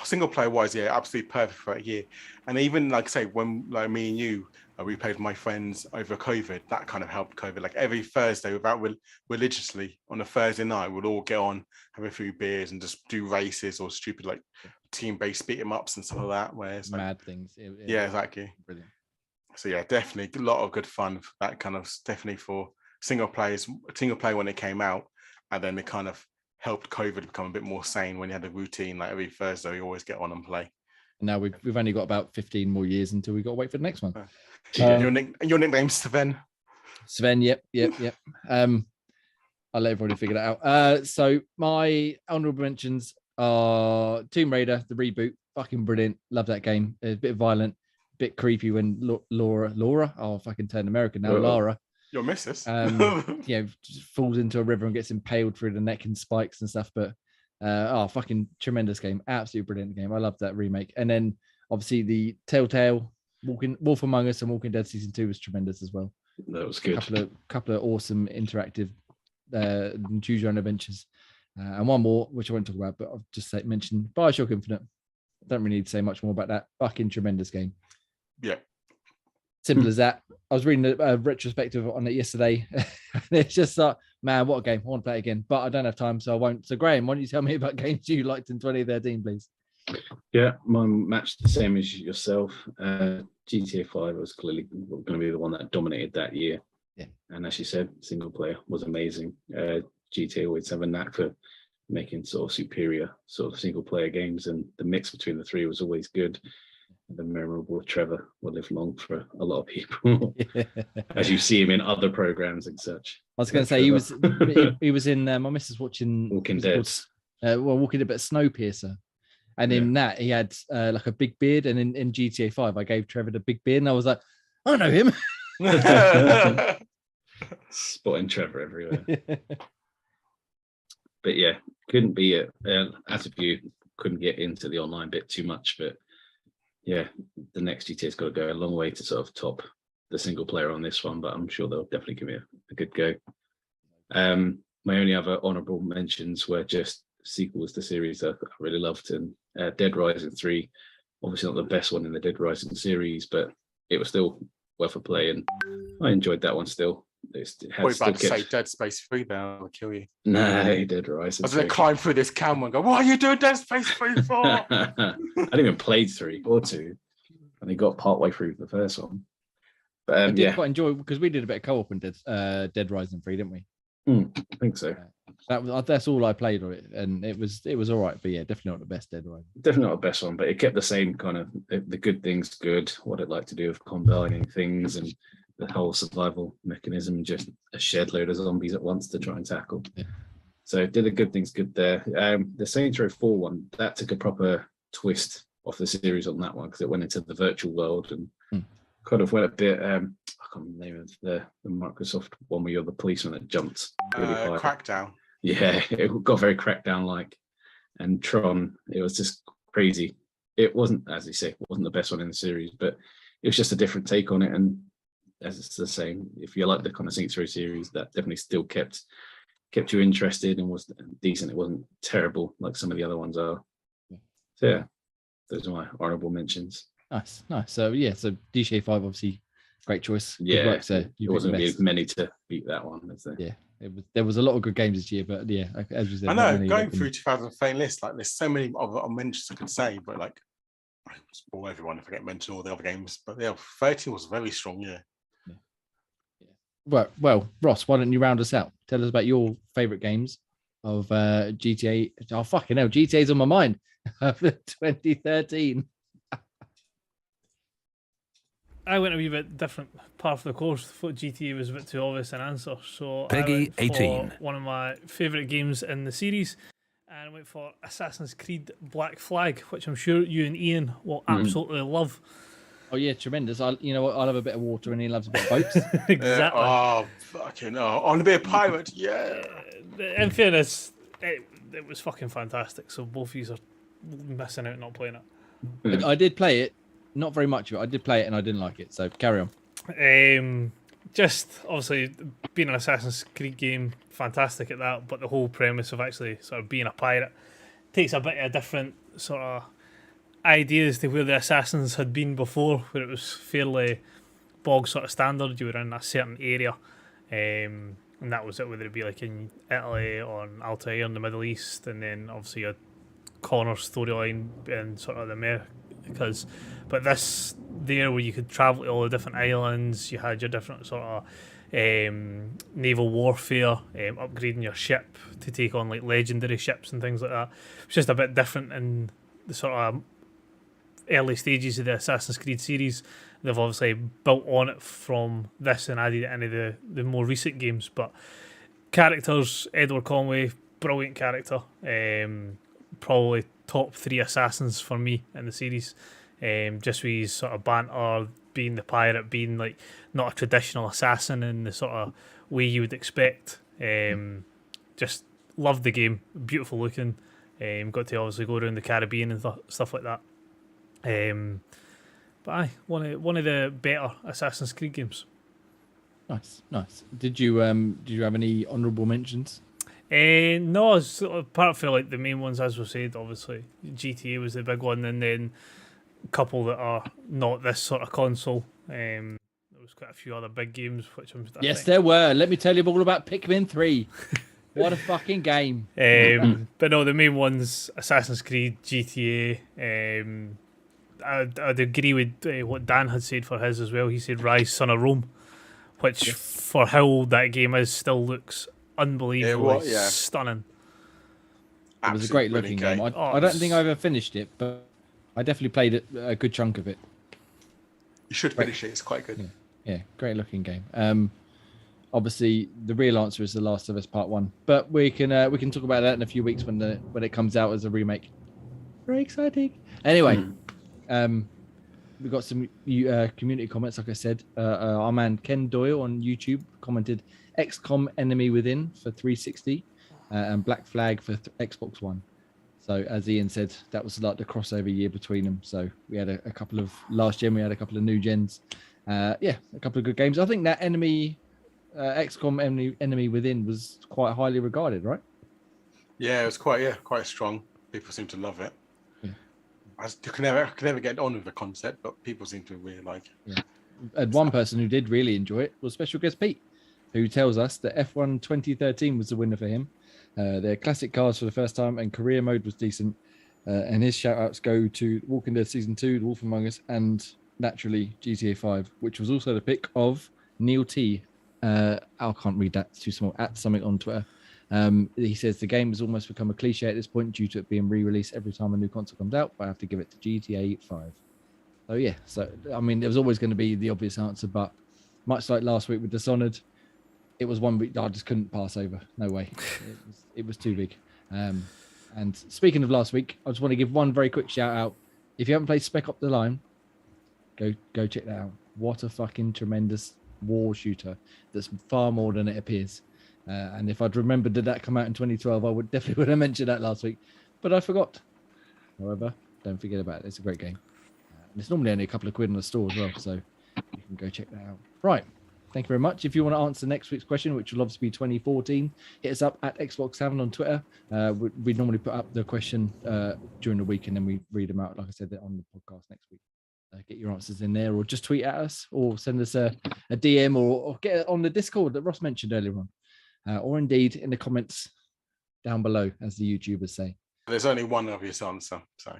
single player wise, yeah, absolutely perfect for a year. And even like I say, when like me and you, we played with my friends over COVID, that kind of helped COVID. Like every Thursday, without religiously, on a Thursday night, we'd all get on, have a few beers, and just do races or stupid like team-based beat 'em ups and stuff like that. Where it's like, mad things. Yeah, exactly. Brilliant. So yeah, definitely a lot of good fun. That kind of definitely for single player when it came out, and then it kind of helped COVID become a bit more sane when you had a routine like every Thursday you always get on and play. And now we've only got about 15 more years until we got to wait for the next one. Your nickname's Sven. Sven, yep. I'll let everybody figure that out. So my honorable mentions are Tomb Raider, the reboot, fucking brilliant. Love that game. It's a bit violent, a bit creepy when Laura, I'll fucking turn American now, Lara. Your missus. Just falls into a river and gets impaled through the neck and spikes and stuff. But fucking tremendous game. Absolutely brilliant game. I love that remake. And then obviously the Telltale Wolf Among Us and Walking Dead Season 2 was tremendous as well. That was good. Couple of awesome interactive choose your own adventures. And one more, which I won't talk about, but I'll just mention Bioshock Infinite. Don't really need to say much more about that. Fucking tremendous game. Yeah. Simple as that. I was reading a retrospective on it yesterday. It's just like, man, what a game. I want to play it again, but I don't have time, so I won't. So Graham, why don't you tell me about games you liked in 2013, please? Yeah, mine matched the same as yourself. GTA 5 was clearly going to be the one that dominated that year. Yeah. And as you said, single player was amazing. GTA always have a knack for making sort of superior sort of single player games, and the mix between the three was always good. The memorable Trevor will live long for a lot of people, as you see him in other programs and such. I was going to say he was in my missus watching Walking Dead. Walking Dead, but Snowpiercer, and in that he had like a big beard, and in GTA 5 I gave Trevor the big beard, and I was like, I know him. Spotting Trevor everywhere. But yeah, couldn't be it. As of you, couldn't get into the online bit too much, but yeah, the next GTA's got to go a long way to sort of top the single player on this one, but I'm sure they'll definitely give me a good go. My only other honourable mentions were just sequels to series I really loved, and Dead Rising 3, obviously not the best one in the Dead Rising series, but it was still worth a play, and I enjoyed that one still. What about to say Dead Space 3 there? I'll kill you. No, Dead Rising. I was going to climb through this camera and go, what are you doing Dead Space 3 for? I hadn't even played 3 or 2, and they got partway through the first one. But I did quite enjoy, because we did a bit of co-op in Dead Rising 3, didn't we? I think so. That's all I played of it, and it was all right. But yeah, definitely not the best Dead Rising. Definitely not the best one, but it kept the same kind of the good things good, what it liked to do with combining things and the whole survival mechanism, just a shed load of zombies at once to try and tackle. Yeah. So it did the good things good there. The Saints Row 4 one, that took a proper twist off the series on that one, because it went into the virtual world and kind of went a bit, I can't remember the name of the Microsoft one where you're the policeman that jumped really high. Crackdown. Yeah, it got very Crackdown-like. And Tron, it was just crazy. It wasn't, as you say, it wasn't the best one in the series, but it was just a different take on it. And as it's the same, if you like the kind of Saints Row series, that definitely still kept you interested and was decent. It wasn't terrible like some of the other ones are. So yeah, those are my honourable mentions. Nice. So GTA 5 obviously great choice. Good Yeah, work, sir. it wasn't going to be many to beat that one, is there? Yeah, there was a lot of good games this year, but yeah, as you said, I not know many going that through 2008 list, like there's so many other mentions I could say, but like I spoil everyone if I get mentioned all the other games. But yeah, 13 was very strong. Yeah. Well, Ross, why don't you round us out? Tell us about your favourite games of GTA. Oh, fucking hell, GTA's on my mind of 2013. I went a wee bit different path of the course. Thought GTA was a bit too obvious an answer, so Peggy, I went for 18. one of my favourite games in the series, and I went for Assassin's Creed Black Flag, which I'm sure you and Ian will absolutely love. Oh yeah, tremendous. You know what? I love a bit of water, and he loves a bit of boats. Exactly. Oh fucking hell! I want to be a pirate. Yeah. In fairness, it was fucking fantastic. So both of you are missing out not playing it. I did play it, not very much of it. I did play it, and I didn't like it. So carry on. Just obviously being an Assassin's Creed game, fantastic at that. But the whole premise of actually sort of being a pirate takes a bit of a different sort of idea as to where the assassins had been before, where it was fairly bog sort of standard. You were in a certain area, and that was it. Whether it be like in Italy or in Altair in the Middle East, and then obviously a Connor's storyline in sort of the Americas. But this there where you could travel to all the different islands, you had your different sort of naval warfare, upgrading your ship to take on like legendary ships and things like that. It's just a bit different in the sort of early stages of the Assassin's Creed series. They've obviously built on it from this and added it into the more recent games. But characters, Edward Conway, brilliant character. Probably top 3 assassins for me in the series. Just with his sort of banter, being the pirate, being like not a traditional assassin in the sort of way you would expect. Just loved the game, beautiful looking. Got to obviously go around the Caribbean and stuff like that. But aye, one of the better Assassin's Creed games. Nice. Did you have any honourable mentions? No, apart from like the main ones, as we said, obviously GTA was the big one, and then a couple that are not this sort of console. There was quite a few other big games, which there were. Let me tell you all about Pikmin 3. What a fucking game! But no, the main ones: Assassin's Creed, GTA. I'd agree with what Dan had said for his as well. He said Rise, Son of Rome, which for how old that game is, still looks unbelievably stunning. It was a great looking game. I don't think I ever finished it, but I definitely played it a good chunk of it. You should finish it. It's quite good. Yeah, great looking game. Obviously, the real answer is The Last of Us Part 1, but we can talk about that in a few weeks when it comes out as a remake. Very exciting. Anyway. We got some community comments. Like I said, our man Ken Doyle on YouTube commented XCOM Enemy Within for 360 and Black Flag for Xbox One. So as Ian said, that was like the crossover year between them. So we had a couple of last gen, we had a couple of new gens. A couple of good games. I think that XCOM Enemy Within was quite highly regarded, right? Yeah, it was quite strong. People seem to love it. I could never get on with the concept, but people seem to really like it. And one person who did really enjoy it was special guest Pete, who tells us that F1 2013 was the winner for him. Their classic cars for the first time, and career mode was decent. And his shout-outs go to Walking Dead Season 2, The Wolf Among Us, and naturally GTA 5, which was also the pick of Neil T. I can't read that, it's too small, at something on Twitter. He says the game has almost become a cliche at this point due to it being re-released every time a new console comes out, but I have to give it to GTA 5. So I mean, there was always going to be the obvious answer, but much like last week with Dishonored, it was one week I just couldn't pass over. No way. It was too big. And speaking of last week, I just want to give one very quick shout out. If you haven't played Spec Ops: The Line, go check that out. What a fucking tremendous war shooter that's far more than it appears. And if I'd remembered that come out in 2012, I would have mentioned that last week, but I forgot. However, don't forget about it. It's a great game. And it's normally only a couple of quid in the store as well, so you can go check that out. Right. Thank you very much. If you want to answer next week's question, which will obviously be 2014, hit us up at Xbox Tavern on Twitter. We normally put up the question during the week, and then we read them out, like I said, on the podcast next week. Get your answers in there, or just tweet at us, or send us a DM, or get it on the Discord that Ross mentioned earlier on, or indeed in the comments down below, as the YouTubers say. There's only one obvious answer, so.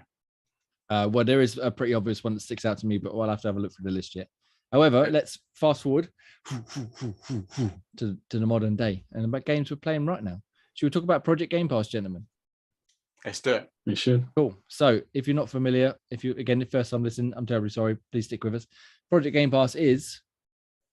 Well, there is a pretty obvious one that sticks out to me, but I'll have to have a look through the list yet. However, let's fast forward to the modern day and about games we're playing right now. Should we talk about Project Game Pass, gentlemen? Let's do it. We should. Cool. So if you're not familiar, the first time listening, I'm terribly sorry. Please stick with us. Project Game Pass is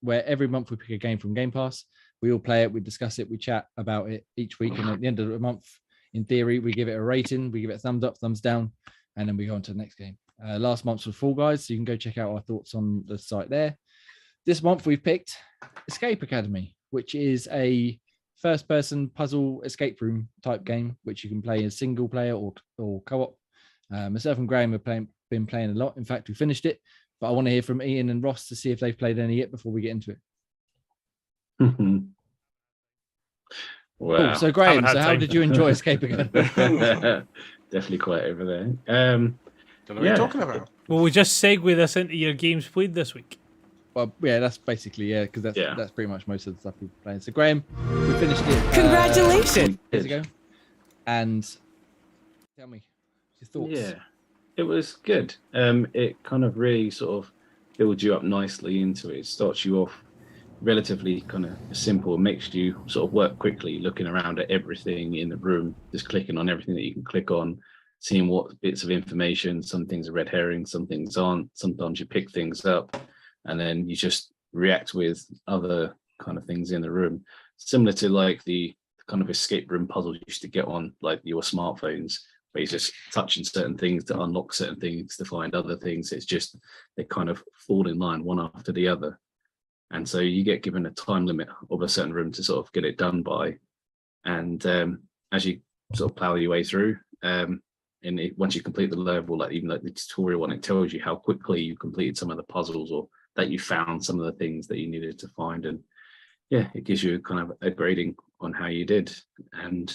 where every month we pick a game from Game Pass. We all play it, we discuss it, we chat about it each week. And at the end of the month, in theory, we give it a rating, we give it a thumbs up, thumbs down, and then we go on to the next game. Last month's was Fall Guys, so you can go check out our thoughts on the site there. This month we've picked Escape Academy, which is a first-person puzzle escape room type game, which you can play as single player or co-op. Myself and Graham have been playing a lot. In fact, we finished it, but I want to hear from Ian and Ross to see if they've played any yet before we get into it. Wow. Cool. So Graham, how did you enjoy Escape Academy? Definitely quite over there. Don't know what you're talking about. Well, we just segue this into your games played this week. Well, yeah, that's basically, because that's pretty much most of the stuff we've been playing. So Graham, we finished it. Congratulations! Years ago. And tell me your thoughts. Yeah, it was good. It kind of really sort of builds you up nicely into it. It starts you off relatively kind of simple, makes you sort of work quickly, looking around at everything in the room, just clicking on everything that you can click on, seeing what bits of information. Some things are red herring, some things aren't. Sometimes you pick things up and then you just react with other kind of things in the room, similar to like the kind of escape room puzzles you used to get on like your smartphones, where you're just touching certain things to unlock certain things, to find other things. It's just they kind of fall in line one after the other. And so you get given a time limit of a certain room to sort of get it done by. And as you sort of plow your way through, once you complete the level, like even like the tutorial one, it tells you how quickly you completed some of the puzzles, or that you found some of the things that you needed to find. And yeah, it gives you kind of a grading on how you did. And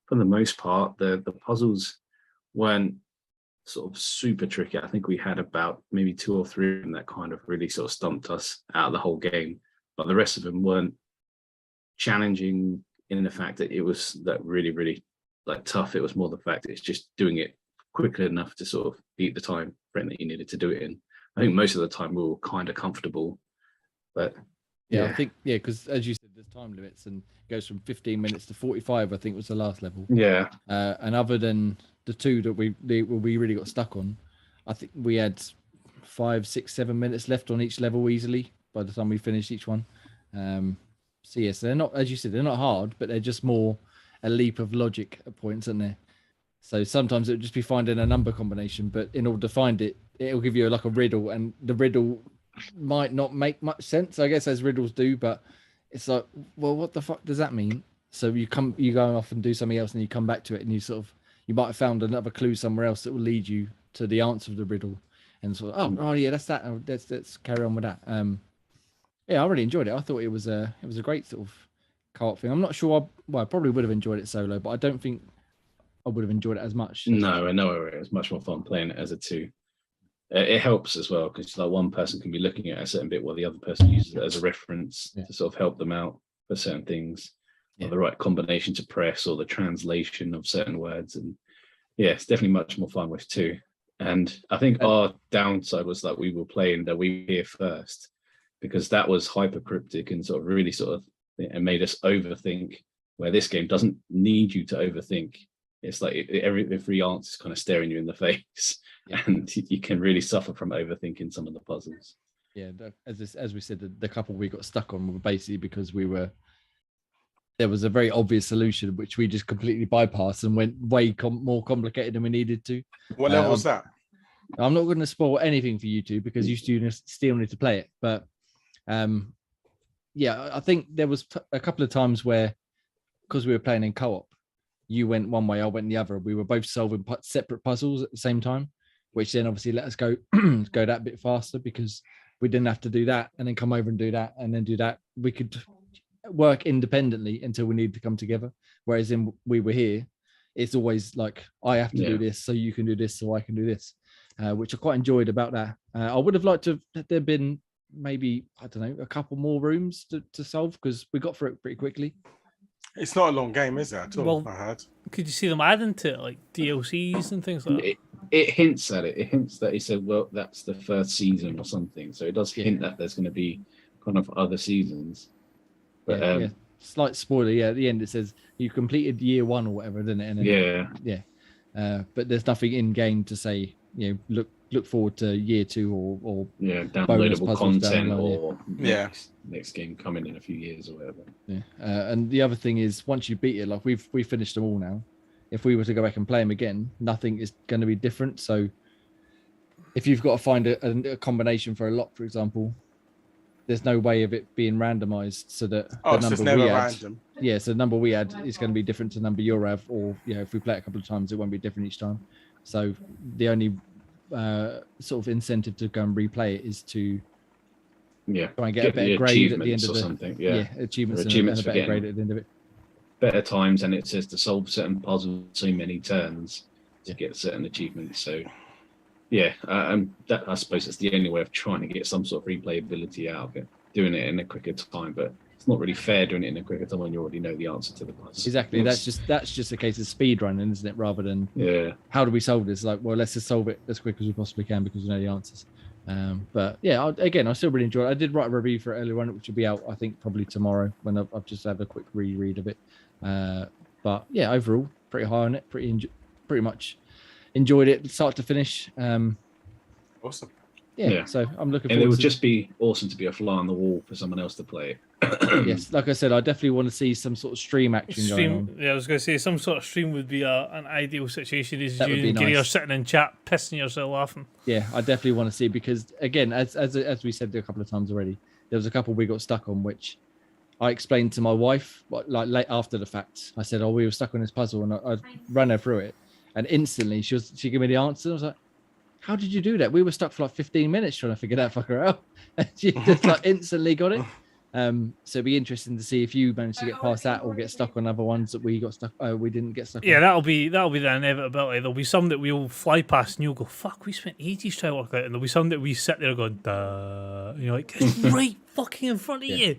for the most part, the puzzles weren't sort of super tricky. I think we had about maybe 2 or 3 of them that kind of really sort of stumped us out of the whole game, but the rest of them weren't challenging in the fact that it was that really, really like tough. It was more the fact that it's just doing it quickly enough to sort of beat the time frame that you needed to do it in. I think most of the time we were kind of comfortable, but yeah, I think, because as you said, there's time limits and it goes from 15 minutes to 45, I think was the last level. Yeah. And other than the 2 that we really got stuck on, I think we had 5, 6, 7 minutes left on each level easily by the time we finished each one. So yes, they're not, as you said, they're not hard, but they're just more a leap of logic at points, aren't they? So sometimes it would just be finding a number combination, but in order to find it, it'll give you like a riddle, and the riddle might not make much sense, I guess, as riddles do, but it's like, well, what the fuck does that mean? So you go off and do something else, and you come back to it, and you might have found another clue somewhere else that will lead you to the answer of the riddle, and sort of, oh yeah, that's that. Oh, let's carry on with that. Yeah, I really enjoyed it. I thought it was a great sort of co-op thing. I'm not sure. I probably would have enjoyed it solo, but I don't think I would have enjoyed it as much. No, I know it was much more fun playing it as a 2. It helps as well, because like one person can be looking at a certain bit while the other person uses it as a reference to sort of help them out for certain things, or the right combination to press, or the translation of certain words. And yeah, it's definitely much more fun with 2. And I think our downside was that we were playing that we were here first, because that was hyper cryptic and sort of really sort of, it made us overthink, where this game doesn't need you to overthink. It's like every answer is kind of staring you in the face, and you can really suffer from overthinking some of the puzzles. Yeah, as we said, the couple we got stuck on were basically because there was a very obvious solution which we just completely bypassed and went way more complicated than we needed to. What level was that? I'm not going to spoil anything for you two, because you students still need to play it. But yeah, I think there was a couple of times where, because we were playing in co-op, you went one way, I went the other. We were both solving separate puzzles at the same time, which then obviously let us go that bit faster, because we didn't have to do that and then come over and do that and then do that. We could work independently until we need to come together. Whereas we were here, it's always like, I have to do this, so you can do this, so I can do this, which I quite enjoyed about that. I would have liked to have there been maybe, I don't know, a couple more rooms to solve, because we got through it pretty quickly. It's not a long game, is it, at all? Well, could you see them adding to it, like DLCs and things like that? It hints at it. It hints that he said, well, that's the first season or something. So it does hint that there's going to be kind of other seasons. But slight spoiler. Yeah, at the end it says you completed year 1 or whatever, didn't it? And then, but there's nothing in game to say, look forward to year 2 or downloadable content or next game coming in a few years or whatever. And the other thing is, once you beat it, like we finished them all now, if we were to go back and play them again, nothing is going to be different. So if you've got to find a combination for a lock, for example, there's no way of it being randomized so that the number we had, so the number we had is going to be different to the number you'll have, or if we play it a couple of times, it won't be different each time. So the only sort of incentive to go and replay it is to try and get a better grade at the end of achievements and a better grade at the end of it. Better times, and it says to solve certain puzzles so many turns to get certain achievements. So that, I suppose that's the only way of trying to get some sort of replayability out of it, doing it in a quicker time. But it's not really fair doing it in a quicker time when you already know the answer to the puzzle. Exactly. That's just a case of speed running, isn't it? Rather than how do we solve this? Like, well, let's just solve it as quick as we possibly can because we know the answers. But I still really enjoyed it. I did write a review for it earlier on, which will be out, I think, probably tomorrow when I've just had a quick reread of it. But overall, pretty high on it. Pretty much enjoyed it start to finish. Awesome. So I'm looking forward. And it would just be awesome to be a fly on the wall for someone else to play it. Yes, like I said, I definitely want to see some sort of stream action going on. Yeah, I was going to say some sort of stream would be an ideal situation. Is you and Gary are sitting in chat, pissing yourself laughing. Yeah, I definitely want to see, because again, as we said a couple of times already, there was a couple we got stuck on, which I explained to my wife like late after the fact. I said, we were stuck on this puzzle, and I ran her through it, and instantly she gave me the answer. I was like, how did you do that? We were stuck for like 15 minutes trying to figure that fucker out. And she just like instantly got it. So it'd be interesting to see if you managed to get past that or get stuck on other ones that we got stuck. We didn't get stuck. Yeah, on. that'll be the inevitability. There'll be some that we'll fly past and you'll go, "Fuck, we spent ages trying to work out," and there'll be some that we sit there going, "Duh," and you're like, "It's right fucking in front of you."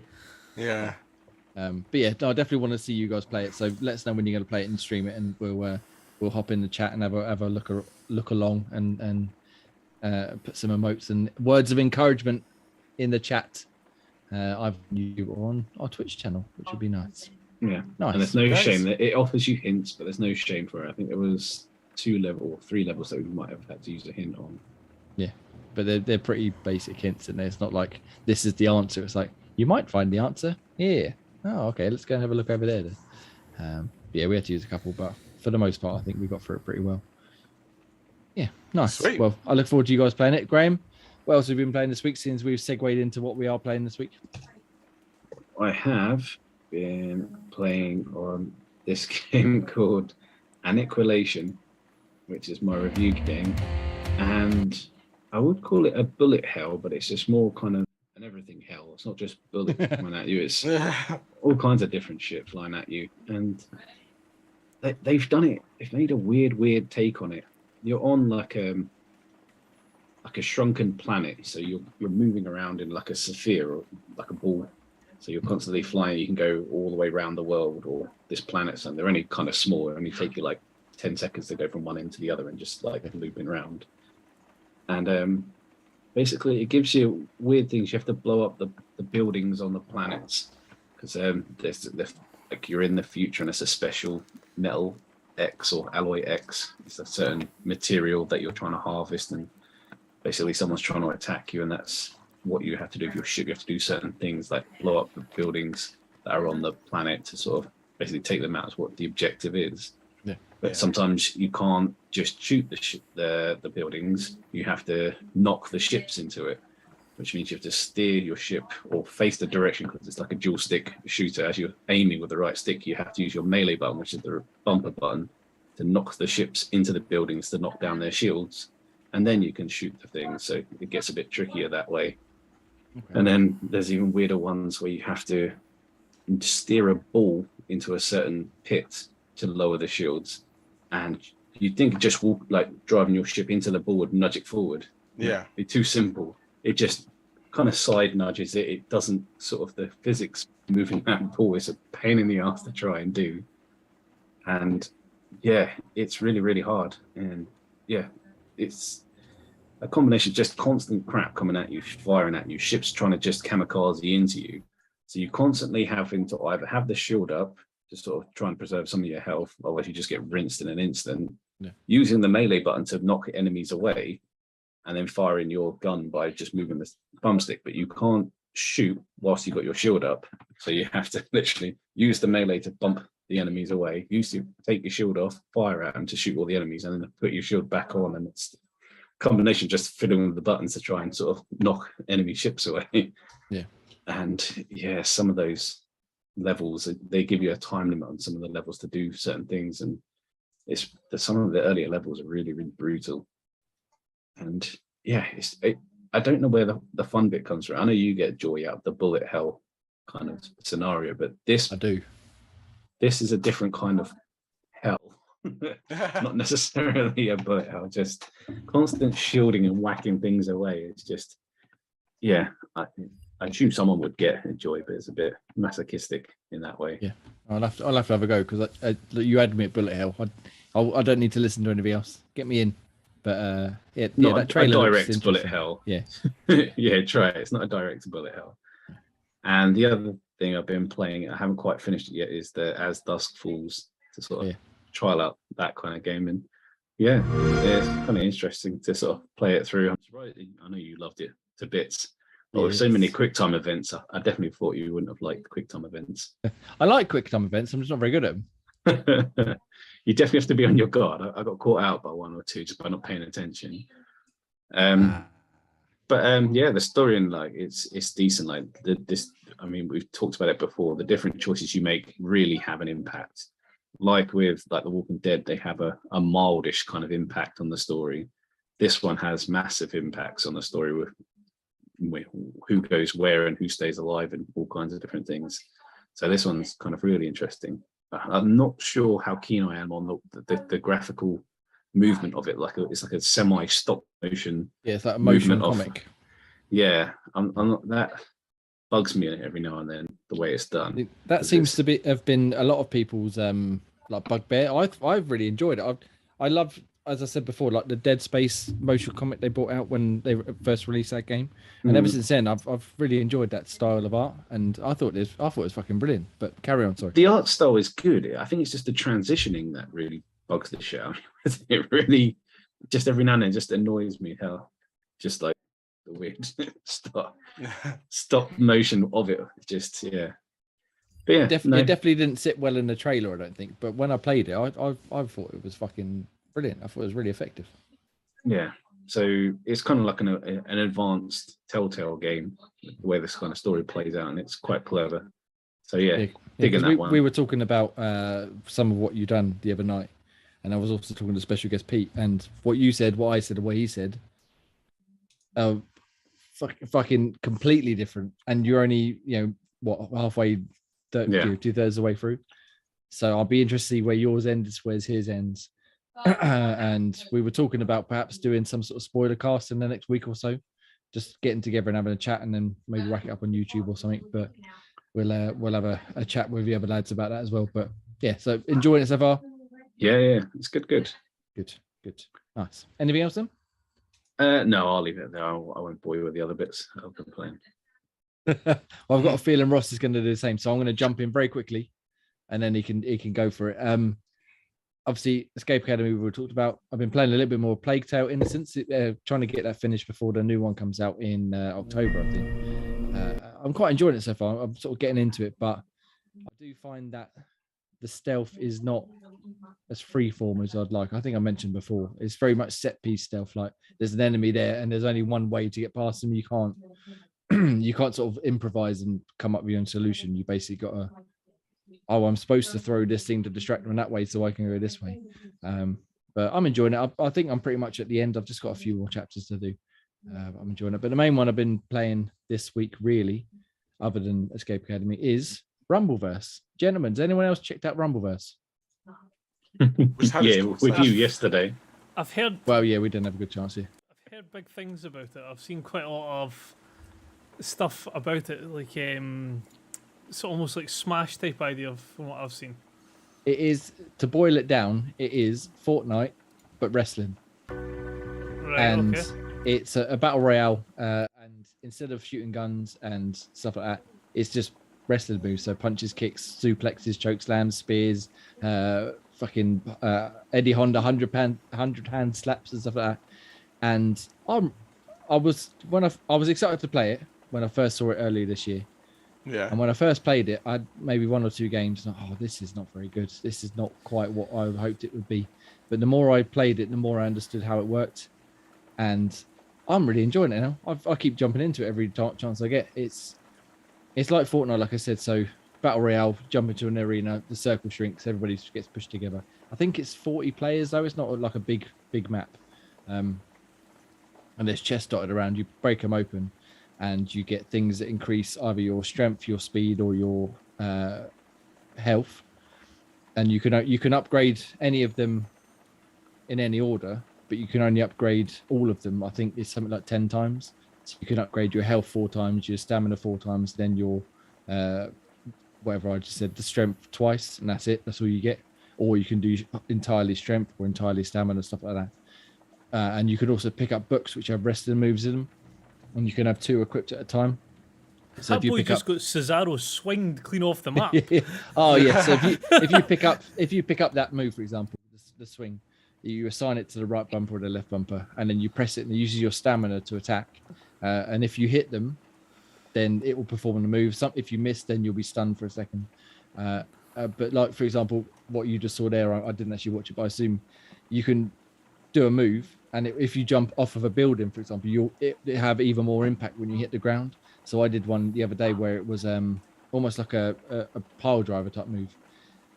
Yeah. But I definitely want to see you guys play it. So let us know when you're going to play it and stream it, and we'll hop in the chat and have a look along and put some emotes and words of encouragement in the chat. I've you on our Twitch channel, which would be nice. Yeah, nice. And there's no shame that it offers you hints, but there's no shame for it. I think there was 3 levels that we might have had to use a hint on. Yeah, but they're pretty basic hints, and it's not like this is the answer. It's like you might find the answer here. Oh, okay, let's go and have a look over there then. We had to use a couple, but for the most part, I think we got through it pretty well. Yeah, nice. Sweet. Well, I look forward to you guys playing it. Graham, what else have you been playing this week since we've segued into what we are playing this week? I have been playing on this game called Annihilation, which is my review game. And I would call it a bullet hell, but it's just more kind of an everything hell. It's not just bullets flying at you. It's all kinds of different shit flying at you. And they've done it. They've made a weird take on it. You're on like a shrunken planet, so you're moving around in like a sphere or like a ball. So you're constantly flying. You can go all the way around the world or this planet, and they're only kind of small. They only take you like 10 seconds to go from one end to the other and just like looping around. And basically, it gives you weird things. You have to blow up the buildings on the planets because there's like you're in the future and it's a special metal X or alloy X. It's a certain material that you're trying to harvest, and basically someone's trying to attack you, and that's what you have to do with your ship. You have to do certain things like blow up the buildings that are on the planet to sort of basically take them out as what the objective is. Yeah. But sometimes you can't just shoot the buildings. You have to knock the ships into it, which means you have to steer your ship or face the direction, because it's like a dual stick shooter. As you're aiming with the right stick, you have to use your melee button, which is the bumper button, to knock the ships into the buildings to knock down their shields, and then you can shoot the things. So it gets a bit trickier that way. Okay. And then there's even weirder ones where you have to steer a ball into a certain pit to lower the shields, and you think just walk, like driving your ship into the ball would nudge it forward. Yeah. It's too simple. It just kind of side nudges it. It doesn't sort of the physics moving that ball is a pain in the ass to try and do. And yeah, it's really, really hard. And yeah, it's a combination of just constant crap coming at you, firing at you, ships trying to just kamikaze into you. So you constantly having to either have the shield up to sort of try and preserve some of your health, otherwise you just get rinsed in an instant. Yeah. Using the melee button to knock enemies away, and then firing your gun by just moving the thumbstick, but you can't shoot whilst you've got your shield up. So you have to literally use the melee to bump the enemies away, take your shield off, fire at them to shoot all the enemies, and then put your shield back on. And it's a combination just fiddling with the buttons to try and sort of knock enemy ships away. Yeah. And yeah, some of those levels, they give you a time limit on some of the levels to do certain things. And some of the earlier levels are really, really brutal. And yeah, I don't know where the fun bit comes from. I know you get joy out of the bullet hell kind of scenario, but I do. This is a different kind of hell. Not necessarily a bullet hell, just constant shielding and whacking things away. It's just, yeah, I assume someone would get joy, but it's a bit masochistic in that way. Yeah, I'll have to have a go, because you had me at bullet hell. I don't need to listen to anything else. Get me in. But not that trailer a direct bullet hell. Yeah. Yeah, try it. It's not a direct bullet hell. And the other thing I've been playing, I haven't quite finished it yet, is the As Dusk Falls, to sort of trial out that kind of game. And yeah, it's kind of interesting to sort of play it through. I'm surprised. I know you loved it to bits. But with so many QuickTime events, I definitely thought you wouldn't have liked QuickTime events. I like QuickTime events. I'm just not very good at them. You definitely have to be on your guard. I got caught out by one or two just by not paying attention. But yeah, the story and like it's decent. Like I mean, we've talked about it before. The different choices you make really have an impact. Like with like The Walking Dead, they have a mildish kind of impact on the story. This one has massive impacts on the story with who goes where and who stays alive and all kinds of different things. So this one's kind of really interesting. I'm not sure how keen I am on the graphical movement of it. It's like a semi stop motion. Yeah, it's like a motion comic. Yeah, I'm not, that bugs me every now and then, the way it's done. That seems to have been a lot of people's like bugbear. I've really enjoyed it. I love, as I said before, like the Dead Space motion comic they brought out when they first released that game, and ever since then I've really enjoyed that style of art, and I thought it was fucking brilliant. But carry on, sorry. The art style is good. I think it's just the transitioning that really bugs the shit out. It really just every now and then just annoys me how just like the weird stop motion of it. Just yeah. But yeah, it definitely didn't sit well in the trailer, I don't think. But when I played it, I thought it was fucking brilliant. I thought it was really effective. Yeah. So it's kind of like an advanced Telltale game where this kind of story plays out, and it's quite clever. So yeah, digging that one. We were talking about some of what you done the other night, and I was also talking to special guest Pete, and what you said, what I said, and what he said, fucking completely different. And you're only halfway, two-thirds of the way through. So I'll be interested to see where yours ends, where's his ends. And we were talking about perhaps doing some sort of spoiler cast in the next week or so, just getting together and having a chat, and then maybe rack it up on YouTube or something. But we'll have a chat with the other lads about that as well. But yeah, so enjoying it so far. Yeah, it's good. Nice. Anything else then? No, I'll leave it there. I won't bore you with the other bits I've been playing. Well, I've got a feeling Ross is going to do the same, so I'm going to jump in very quickly, and then he can go for it. Obviously, Escape Academy we talked about. I've been playing a little bit more Plague Tale Innocence, trying to get that finished before the new one comes out in October, I think. I'm quite enjoying it so far. I'm sort of getting into it, but I do find that the stealth is not as freeform as I'd like. I think I mentioned before, it's very much set piece stealth. Like there's an enemy there, and there's only one way to get past them. You can't sort of improvise and come up with your own solution. You basically got to, I'm supposed to throw this thing to distract them that way, so I can go this way. But I'm enjoying it. I think I'm pretty much at the end. I've just got a few more chapters to do, I'm enjoying it. But the main one I've been playing this week, really, other than Escape Academy, is Rumbleverse. Gentlemen, has anyone else checked out Rumbleverse? Yeah, with you yesterday. I've heard. Well, yeah, we didn't have a good chance here. I've heard big things about it. I've seen quite a lot of stuff about it, like it's almost like Smash type idea from what I've seen. It is, to boil it down, it is Fortnite, but wrestling. Right. And Okay. it's a battle royale, and instead of shooting guns and stuff like that, it's just wrestling moves. So punches, kicks, suplexes, choke slams, spears, fucking Eddie Honda 100 hand slaps and stuff like that. And I was excited to play it when I first saw it earlier this year. Yeah. And when I first played it, I had maybe 1 or 2 games. And this is not very good. This is not quite what I hoped it would be. But the more I played it, the more I understood how it worked. And I'm really enjoying it now. I keep jumping into it every chance I get. It's like Fortnite, like I said. So battle royale, jump into an arena, the circle shrinks, everybody gets pushed together. I think it's 40 players though. It's not like a big map. And there's chests dotted around. You break them open, and you get things that increase either your strength, your speed, or your health. And you can upgrade any of them in any order, but you can only upgrade all of them. I think it's something like 10 times. So you can upgrade your health 4 times, your stamina 4 times, then your whatever I just said, the strength twice, and that's it. That's all you get. Or you can do entirely strength or entirely stamina, stuff like that. And you could also pick up books which have wrestling moves in them, and you can have 2 equipped at a time. So that boy just got Cesaro swinged clean off the map. Oh yeah. So if you pick up that move, for example, the swing, you assign it to the right bumper or the left bumper, and then you press it, and it uses your stamina to attack. And if you hit them, then it will perform the move. If you miss, then you'll be stunned for a second. But like, for example, what you just saw there, I didn't actually watch it, but I assume you can do a move, and if you jump off of a building, for example, it have even more impact when you hit the ground. So I did one the other day where it was almost like a pile driver type move.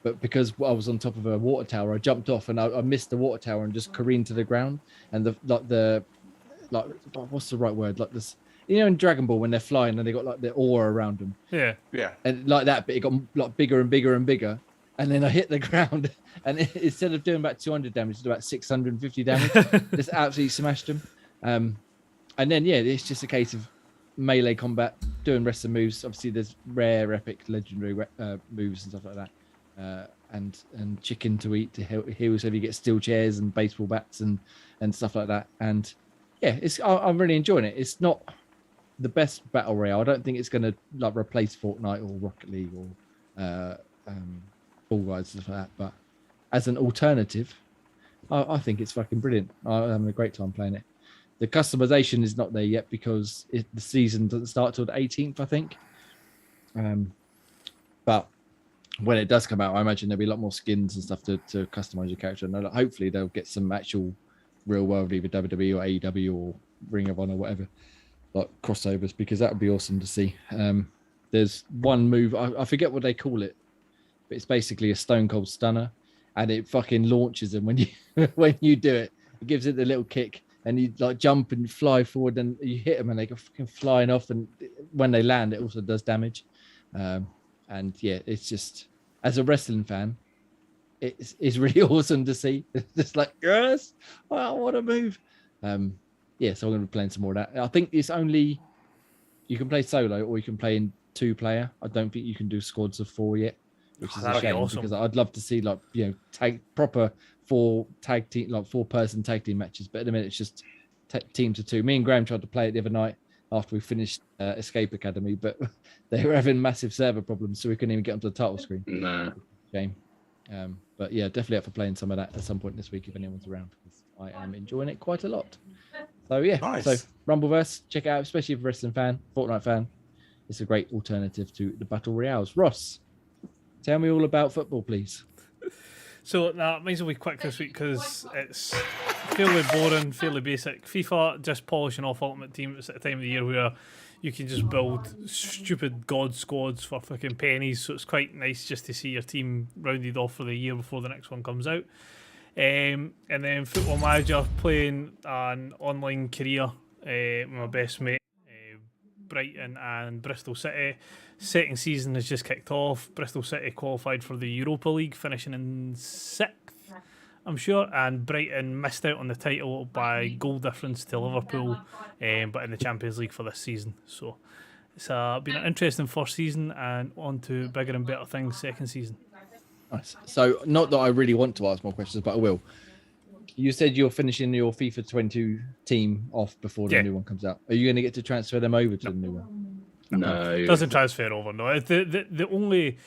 But because I was on top of a water tower, I jumped off and I missed the water tower and just careened to the ground. And the what's the right word? Like this, in Dragon Ball when they're flying and they got like the aura around them. Yeah. Yeah. And like that, but it got like bigger and bigger and bigger. And then I hit the ground, and instead of doing about 200 damage, it did about 650 damage. Just absolutely smashed him. And then it's just a case of melee combat, doing wrestling moves. Obviously, there's rare, epic, legendary moves and stuff like that. And chicken to eat to heal, so you get steel chairs and baseball bats and stuff like that. And I'm really enjoying it. It's not the best battle royale. I don't think it's going to like replace Fortnite or Rocket League or Fall Guys, stuff like that. But as an alternative, I think it's fucking brilliant. I'm having a great time playing it. The customization is not there yet because the season doesn't start till the 18th, I think. But when it does come out, I imagine there'll be a lot more skins and stuff to customize your character. And hopefully they'll get some actual real world, either WWE or AEW or Ring of Honor, whatever, like crossovers, because that would be awesome to see. There's one move, I forget what they call it, but it's basically a Stone Cold Stunner, and it fucking launches them when you do it. It gives it the little kick, and you like jump and fly forward, and you hit them, and they go fucking flying off. And when they land, it also does damage. And it's just, as a wrestling fan, it's really awesome to see. It's just like, yes, wow, what a move. So I'm going to be playing some more of that. I think it's only, you can play solo or you can play in 2-player. I don't think you can do squads of 4 yet, which is a shame, awesome, because I'd love to see proper 4-person tag team matches. But at the minute, it's just teams of 2. Me and Graham tried to play it the other night after we finished Escape Academy, but they were having massive server problems, so we couldn't even get onto the title screen. Nah. Shame. But definitely up for playing some of that at some point this week if anyone's around, because I am enjoying it quite a lot. So nice. So Rumbleverse, check it out, especially if you're a wrestling fan, Fortnite fan. It's a great alternative to the battle royales. Ross, tell me all about football, please. So mine's will be quick this week because it's fairly boring, fairly basic. FIFA just polishing off Ultimate Team. It's at the time of the year where you can just build stupid god squads for fucking pennies. So it's quite nice just to see your team rounded off for the year before the next one comes out. And then Football Manager, playing an online career with my best mate. Brighton and Bristol City. Second season has just kicked off. Bristol City qualified for the Europa League, finishing in 6th, I'm sure. And Brighton missed out on the title by goal difference to Liverpool, but in the Champions League for this season. So it's been an interesting first season, and on to bigger and better things second season. Nice. So, not that I really want to ask more questions, but I will. You said you're finishing your FIFA 22 team off before the new one comes out. Are you going to get to transfer them over to the new one? No. It doesn't transfer over, no. It's the only...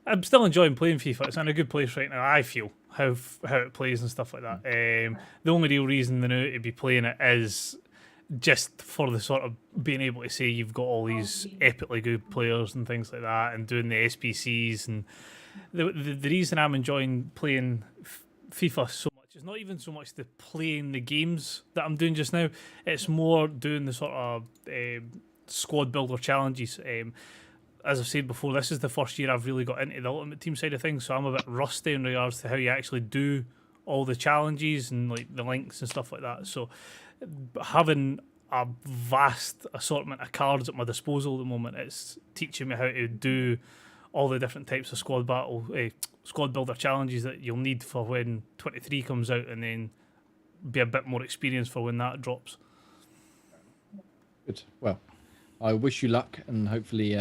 I'm still enjoying playing FIFA. It's in a good place right now, I feel, how it plays and stuff like that. The only real reason now to be playing it is just for the sort of being able to say you've got all these epically good players and things like that, and doing the SPCs. And the reason I'm enjoying playing FIFA so much is not even so much the playing the games that I'm doing just now. It's more doing the sort of squad builder challenges. As I've said before, this is the first year I've really got into the Ultimate Team side of things, so I'm a bit rusty in regards to how you actually do all the challenges and like the links and stuff like that. So having a vast assortment of cards at my disposal at the moment, it's teaching me how to do all the different types of squad builder challenges that you'll need for when 23 comes out, and then be a bit more experienced for when that drops. Good. Well, I wish you luck, and hopefully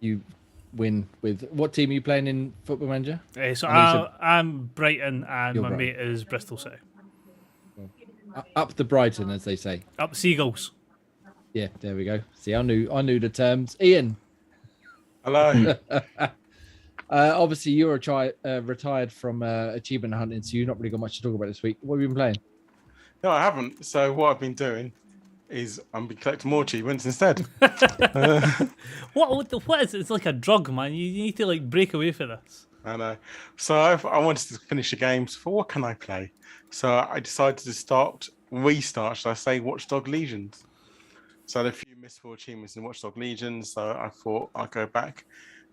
you win with... What team are you playing in Football Manager? I'm Brighton, and You're my Brighton. mate is Bristol City. Up the Brighton, as they say. Up Seagulls. Yeah, there we go. See, I knew the terms. Ian. Hello. Obviously, you're retired from achievement hunting, so you've not really got much to talk about this week. What have you been playing? No, I haven't. So what I've been doing is I'm been collecting more achievements instead. What is it? It's like a drug, man. You need to like break away from this. I know. So I wanted to finish the games. For what can I play? So I decided to restart, should I say, Watchdog Legions. So I had a few missed for achievements in Watchdog Legions, so I thought I'd go back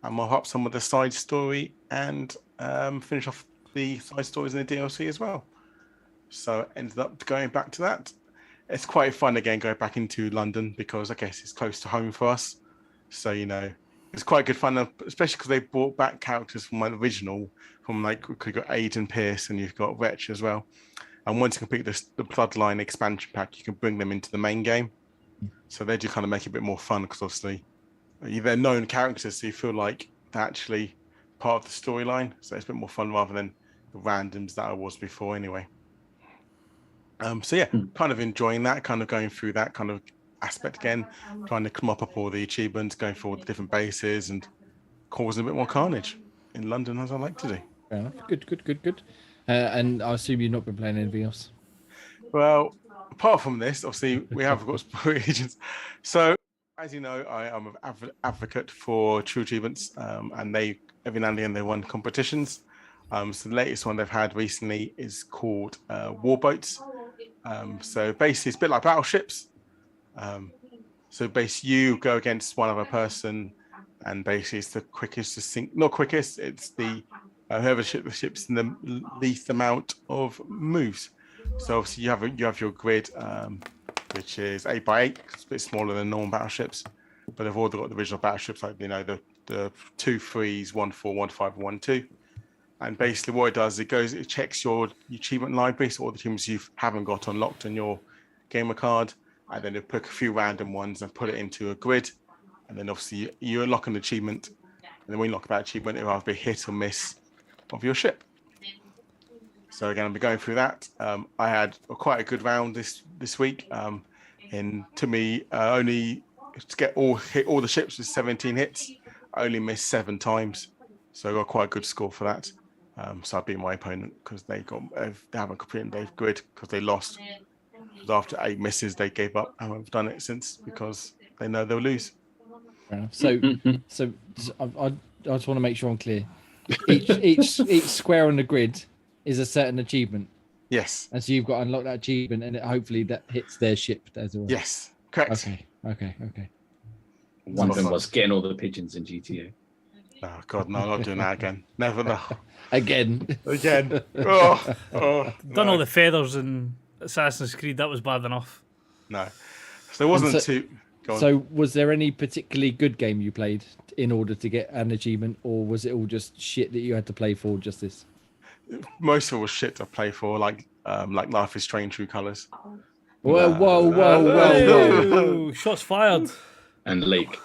and mop up some of the side story and finish off the side stories in the DLC as well. So ended up going back to that. It's quite fun again going back into London because I guess it's close to home for us. So, it's quite good fun, especially because they brought back characters from my original, from like, you've got Aiden Pierce and you've got Wretch as well. And once you complete the Bloodline expansion pack, you can bring them into the main game. So they do kind of make it a bit more fun because obviously they're known characters, so you feel like they're actually part of the storyline. So it's a bit more fun rather than the randoms that I was before anyway. Kind of enjoying that, kind of going through that kind of aspect again, trying to come up all the achievements, going for all the different bases and causing a bit more carnage in London, as I like to do. Fair enough. Good. And I assume you've not been playing anything else? Well, apart from this, obviously, we have got Sport Agents. So, as you know, I am an advocate for true achievements, and they, every now and then, they won competitions. So the latest one they've had recently is called Warboats. So basically, it's a bit like battleships. So basically, you go against one other person, and basically, it's the quickest to sink. Not quickest, it's the whoever the ship's in the least amount of moves. So obviously, you have your grid, which is 8x8. It's a bit smaller than normal battleships, but they've all got the original battleships, like the 2 3s, 1 4, 1 5, and 1 2. And basically what it does, it checks your achievement library, so all the achievements you haven't got unlocked on your gamer card, and then it pick a few random ones and put it into a grid. And then obviously you unlock an achievement, and then when you unlock that achievement, it'll either be hit or miss of your ship. So again, I'll be going through that. I had quite a good round this week. And to me, only to hit all the ships with 17 hits, I only missed 7 times. So I got quite a good score for that. So I beat my opponent because they haven't completed their grid because they lost. Because after 8 misses, they gave up. I haven't done it since because they know they'll lose. Fair enough. So I just want to make sure I'm clear. Each square on the grid is a certain achievement. Yes. And so you've got to unlock that achievement, and hopefully that hits their ship as well. Yes. Correct. Okay. One of them was getting all the pigeons in GTA. Oh God, no! I'm not doing that again. Never, no. Again. Oh, Done all the feathers in Assassin's Creed. That was bad enough. No. So there wasn't too. So was there any particularly good game you played in order to get an achievement, or was it all just shit that you had to play for just this? Most of it was shit to play for, like Life is Strange True Colors. Whoa. Shots fired. And Lake.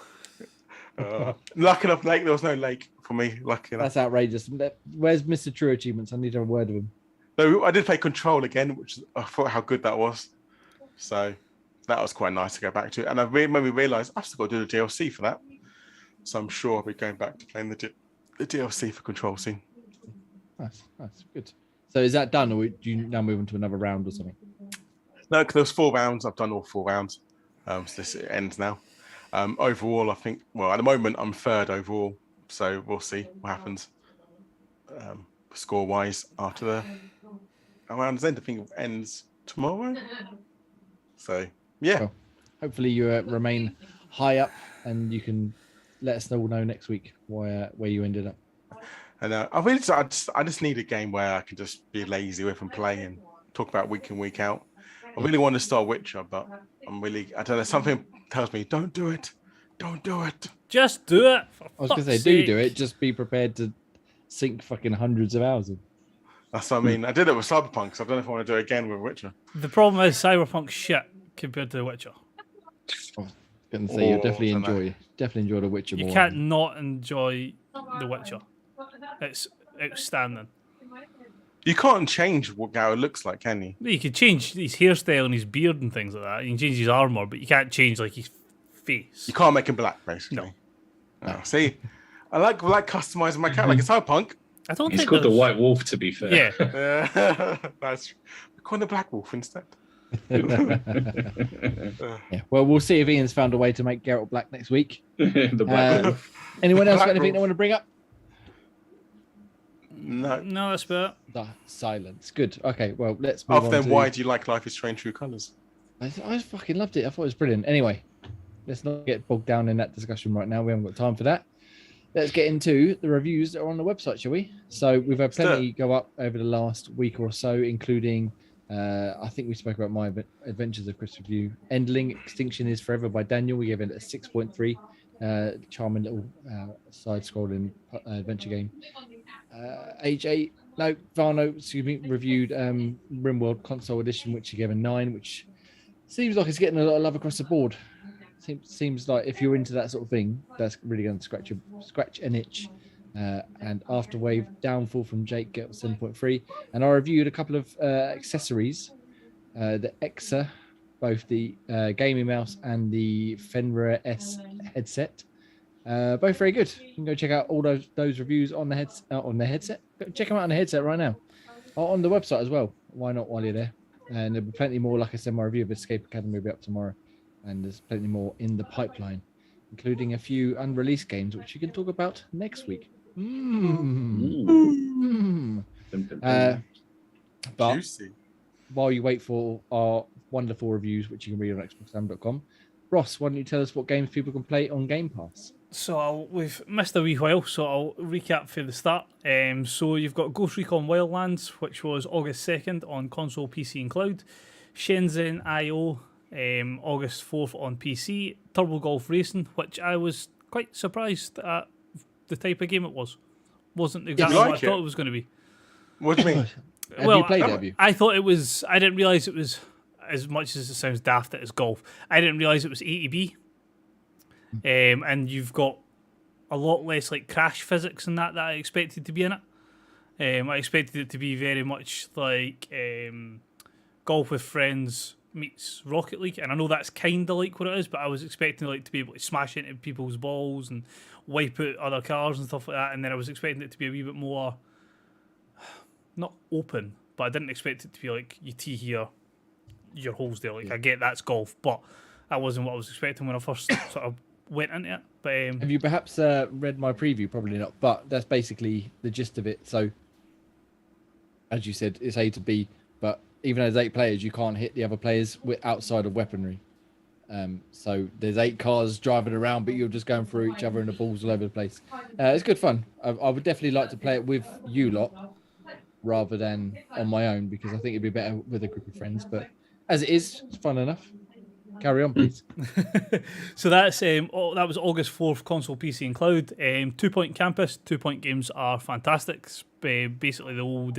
Lucky enough, Lake, there was no Lake for me. Lucky enough. That's outrageous. Where's Mr. True Achievements? I need a word of him. No, I did play Control again, which I thought how good that was. So that was quite nice to go back to. And I made me realise I've still got to do the DLC for that. So I'm sure I'll be going back to playing the DLC for Control soon. Nice, good. So is that done, or do you now move on to another round or something? No, because there was 4 rounds. I've done all 4 rounds. So this ends now. Overall, I think, well, at the moment, I'm 3rd overall. So we'll see what happens score-wise after the round's end. I think it ends tomorrow. So, yeah. Well, hopefully you remain high up and you can let us know next week where you ended up. And I just need a game where I can just be lazy with and play and talk about week in, week out. I really want to start Witcher, but I don't know, something tells me, don't do it. Just do it. I was going to say, do it. Just be prepared to sink fucking hundreds of hours in. That's what I mean. I did it with Cyberpunk, so I don't know if I want to do it again with Witcher. The problem is Cyberpunk shit compared to The Witcher. I was going to say, you'll definitely enjoy The Witcher more. You can't not enjoy The Witcher. It's outstanding. You can't change what Garrett looks like, can you? You can change his hairstyle and his beard and things like that. You can change his armor, but you can't change like his face. You can't make him black, basically. No. See, I like customizing my cat like a Cyberpunk. I don't He's think called the White Wolf, to be fair. Yeah. That's we call him the Black Wolf instead. Yeah. Well, we'll see if Ian's found a way to make Geralt black next week. The Black Wolf. Anyone else got Black anything they Wolf. want to bring up? No. that's about The silence. Good. Okay. Well, let's move Other on than to... why do you like Life is Strange True Colors? I fucking loved it. I thought it was brilliant. Anyway, let's not get bogged down in that discussion right now. We haven't got time for that. Let's get into the reviews that are on the website, shall we? So we've had plenty go up over the last week or so, including, I think we spoke about My Adventures of Chris Review. Endling, Extinction is Forever by Daniel. We gave it a 6.3. Charming little side-scrolling adventure game. Vano, reviewed RimWorld Console Edition, which he gave a 9, which seems like it's getting a lot of love across the board. Seems like if you're into that sort of thing, that's really going to scratch an itch. And Afterwave Downfall from Jake got 7.3. And I reviewed a couple of accessories, the Exa, both the gaming mouse and the Fenrir S headset. Both very good. You can go check out all those reviews on the headset. Check them out on the headset right now, or on the website as well. Why not while you're there? And there'll be plenty more. Like I said, my review of Escape Academy will be up tomorrow, and there's plenty more in the pipeline, including a few unreleased games which you can talk about next week. But Juicy. while you wait for our wonderful reviews, which you can read on xboxam.com, Ross, why don't you tell us what games people can play on Game Pass? So we've missed a wee while, so I'll recap for the start. So you've got Ghost Recon Wildlands, which was August 2nd on console, PC and cloud. Shenzhen IO, August 4th on PC. Turbo Golf Racing, which I was quite surprised at the type of game it was. Wasn't exactly what I thought it was going to be. What do you mean? Have you played it, have you? I thought it was... I didn't realise it was, as much as it sounds daft that it's golf, I didn't realise it was ATB. And you've got a lot less like crash physics and that I expected to be in it. I expected it to be very much like Golf with Friends meets Rocket League, and I know that's kind of like what it is, but I was expecting like to be able to smash into people's balls and wipe out other cars and stuff like that, and then I was expecting it to be a wee bit more not open, but I didn't expect it to be like you tee here, your holes there. Like I get that's golf, but that wasn't what I was expecting when I first sort of went into it. But have you perhaps read my preview? Probably not, but that's basically the gist of it. So, as you said, it's A to B, but even as 8 players, you can't hit the other players outside of weaponry. So there's 8 cars driving around, but you're just going through each other and the balls all over the place. It's good fun. I would definitely like to play it with you lot rather than on my own, because I think it'd be better with a group of friends. But as it is, it's fun enough. Carry on, please. So that's that was August 4th, console, PC, and cloud. 2 Point Campus, 2 Point games are fantastic. Basically, the old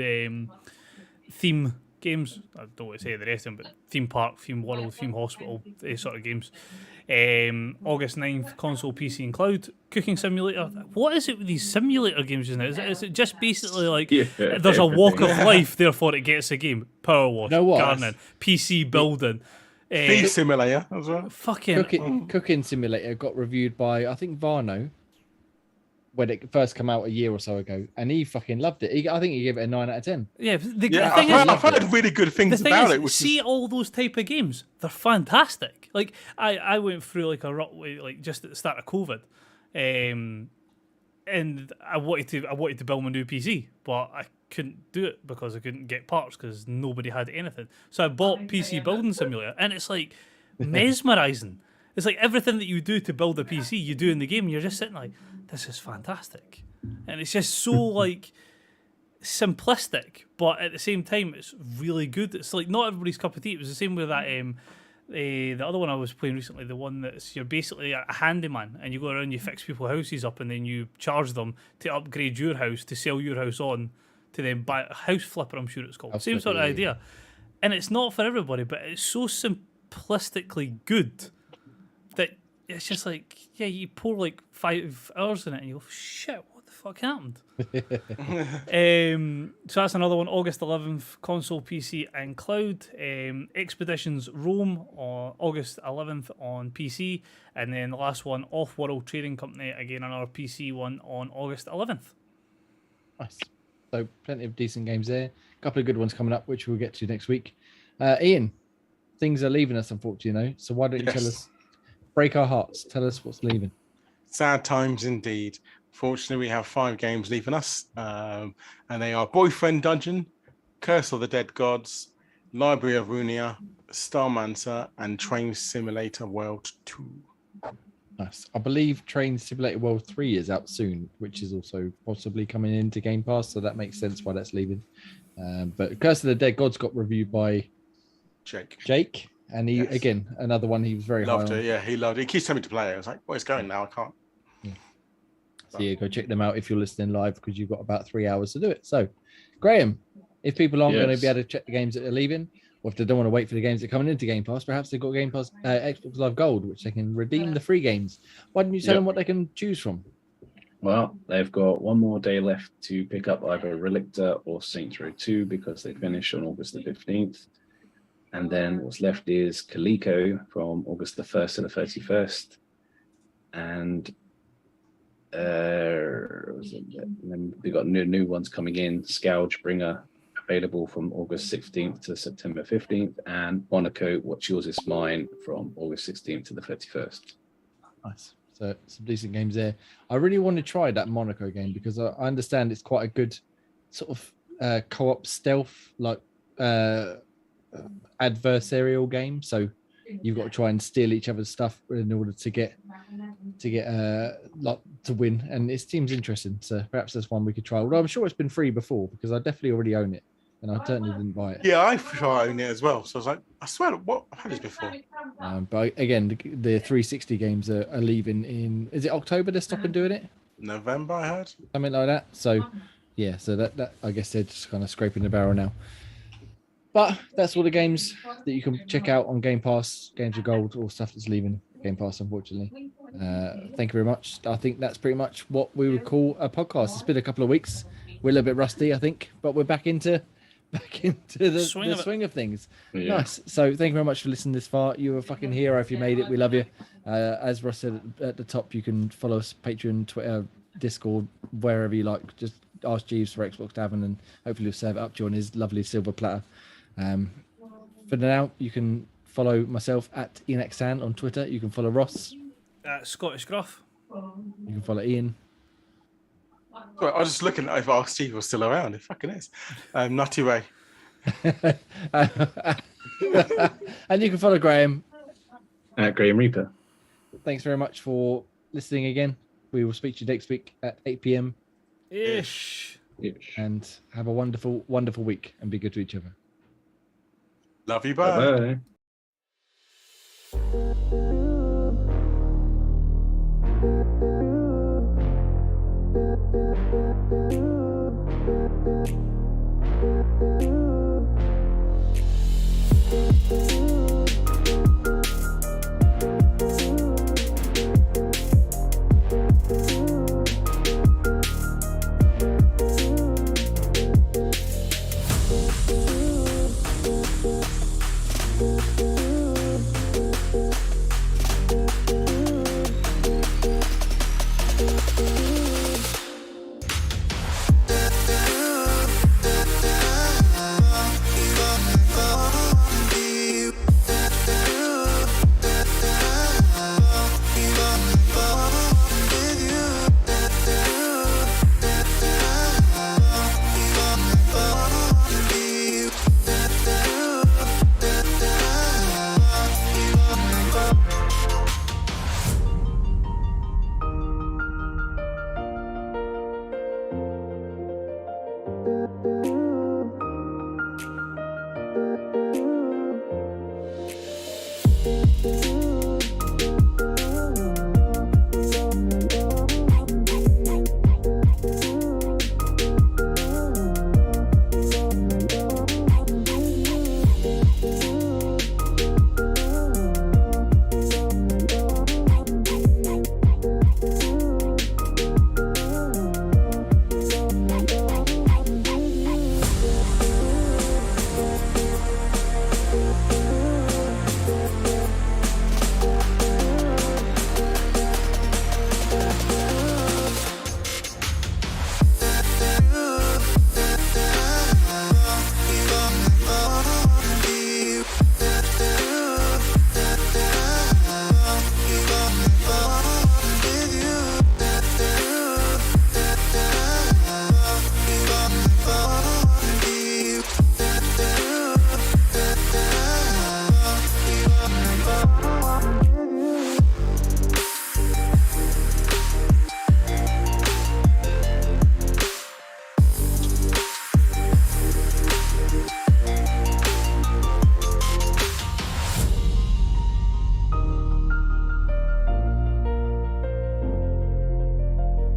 theme games. I don't want to say the rest of them, but theme park, theme world, theme hospital, sort of games. August 9th, console, PC, and cloud. Cooking simulator. What is it with these simulator games now? Is it just basically like there's a walk of life, therefore it gets a game? Power wash, gardening, PC building. Thief simulator as well. Fucking cooking simulator got reviewed by, I think, Varno when it first came out a year or so ago, and he fucking loved it. I think he gave it a 9 out of 10. Yeah, I've heard really good things about it. See all those type of games, they're fantastic. Like I went through like a rut like just at the start of COVID, and I wanted to build my new PC, but I couldn't do it because I couldn't get parts because nobody had anything. So I bought PC Building Simulator, and it's like mesmerizing. It's like everything that you do to build a PC, you do in the game, and you're just sitting like, this is fantastic. And it's just so like simplistic, but at the same time, it's really good. It's like not everybody's cup of tea. It was the same with that the other one I was playing recently, the one that's you're basically a handyman and you go around, you fix people's houses up, and then you charge them to upgrade your house to sell your house on to then buy a house flipper, I'm sure it's called. Same sort of idea. And it's not for everybody, but it's so simplistically good that it's just like, yeah, you pour like 5 hours in it and you go, shit, what the fuck happened? So that's another one. August 11th, console, PC, and cloud. Expeditions Rome on August 11th on PC. And then the last one, Off-World Trading Company, again another PC one on August 11th. Nice. So plenty of decent games there. A couple of good ones coming up, which we'll get to next week. Ian, things are leaving us, unfortunately. So why don't you tell us, break our hearts, tell us what's leaving. Sad times indeed. Fortunately, we have 5 games leaving us, and they are Boyfriend Dungeon, Curse of the Dead Gods, Library of Runia, Starmancer, and Train Simulator World 2. Nice. I believe Train Simulator World 3 is out soon, which is also possibly coming into Game Pass, so that makes sense why that's leaving. But Curse of the Dead Gods got reviewed by Jake, and he again another one he was very loved high it. on. Yeah, he loved it. He keeps telling me to play it. I was like, well, it's going now. I can't. So yeah, go check them out if you're listening live, because you've got about 3 hours to do it. So, Graham, if people aren't going to be able to check the games that are leaving, or if they don't want to wait for the games that are coming into Game Pass, perhaps they've got Game Pass Xbox Live Gold, which they can redeem the free games. Why don't you tell them what they can choose from? Well, they've got one more day left to pick up either Relicta or Saints Row 2 because they finish on August the 15th. And then what's left is Calico from August the 1st to the 31st. And then we got new ones coming in. Scourgebringer available from August 16th to September 15th, and Monaco, What's Yours Is Mine from August 16th to the 31st. Nice. So some decent games there. I really want to try that Monaco game because I understand it's quite a good sort of co-op stealth, like adversarial game. So you've got to try and steal each other's stuff in order to get to win, and it seems interesting. So perhaps that's one we could try. Although I'm sure it's been free before because I definitely already own it, and I certainly didn't buy it. Yeah, I own it as well. So I was like, I swear, what I've had this before. But again, the 360 games are leaving in. Is it October? They're stopping doing it. November, I heard. Something like that. So yeah, so that I guess they're just kind of scraping the barrel now. But that's all the games that you can check out on Game Pass, Games of Gold, or stuff that's leaving Game Pass, unfortunately. Thank you very much. I think that's pretty much what we would call a podcast. It's been a couple of weeks. We're a little bit rusty, I think, but we're back into the swing of things. Yeah. Nice. So thank you very much for listening this far. You're a fucking hero if you made it. We love you. As Ross said at the top, you can follow us Patreon, Twitter, Discord, wherever you like. Just ask Jeeves for Xbox Tavern, and hopefully he'll serve it up to you on his lovely silver platter. For now, you can follow myself at IanXan on Twitter. You can follow Ross at Scottish Gruff. You can follow Ian. Sorry, I was just looking if our Steve was still around. It fucking is. Nutty Ray. And you can follow Graham at Graham Reaper. Thanks very much for listening again. We will speak to you next week at 8 p.m. Ish. And have a wonderful, wonderful week, and be good to each other. Love you, bye. Bye-bye.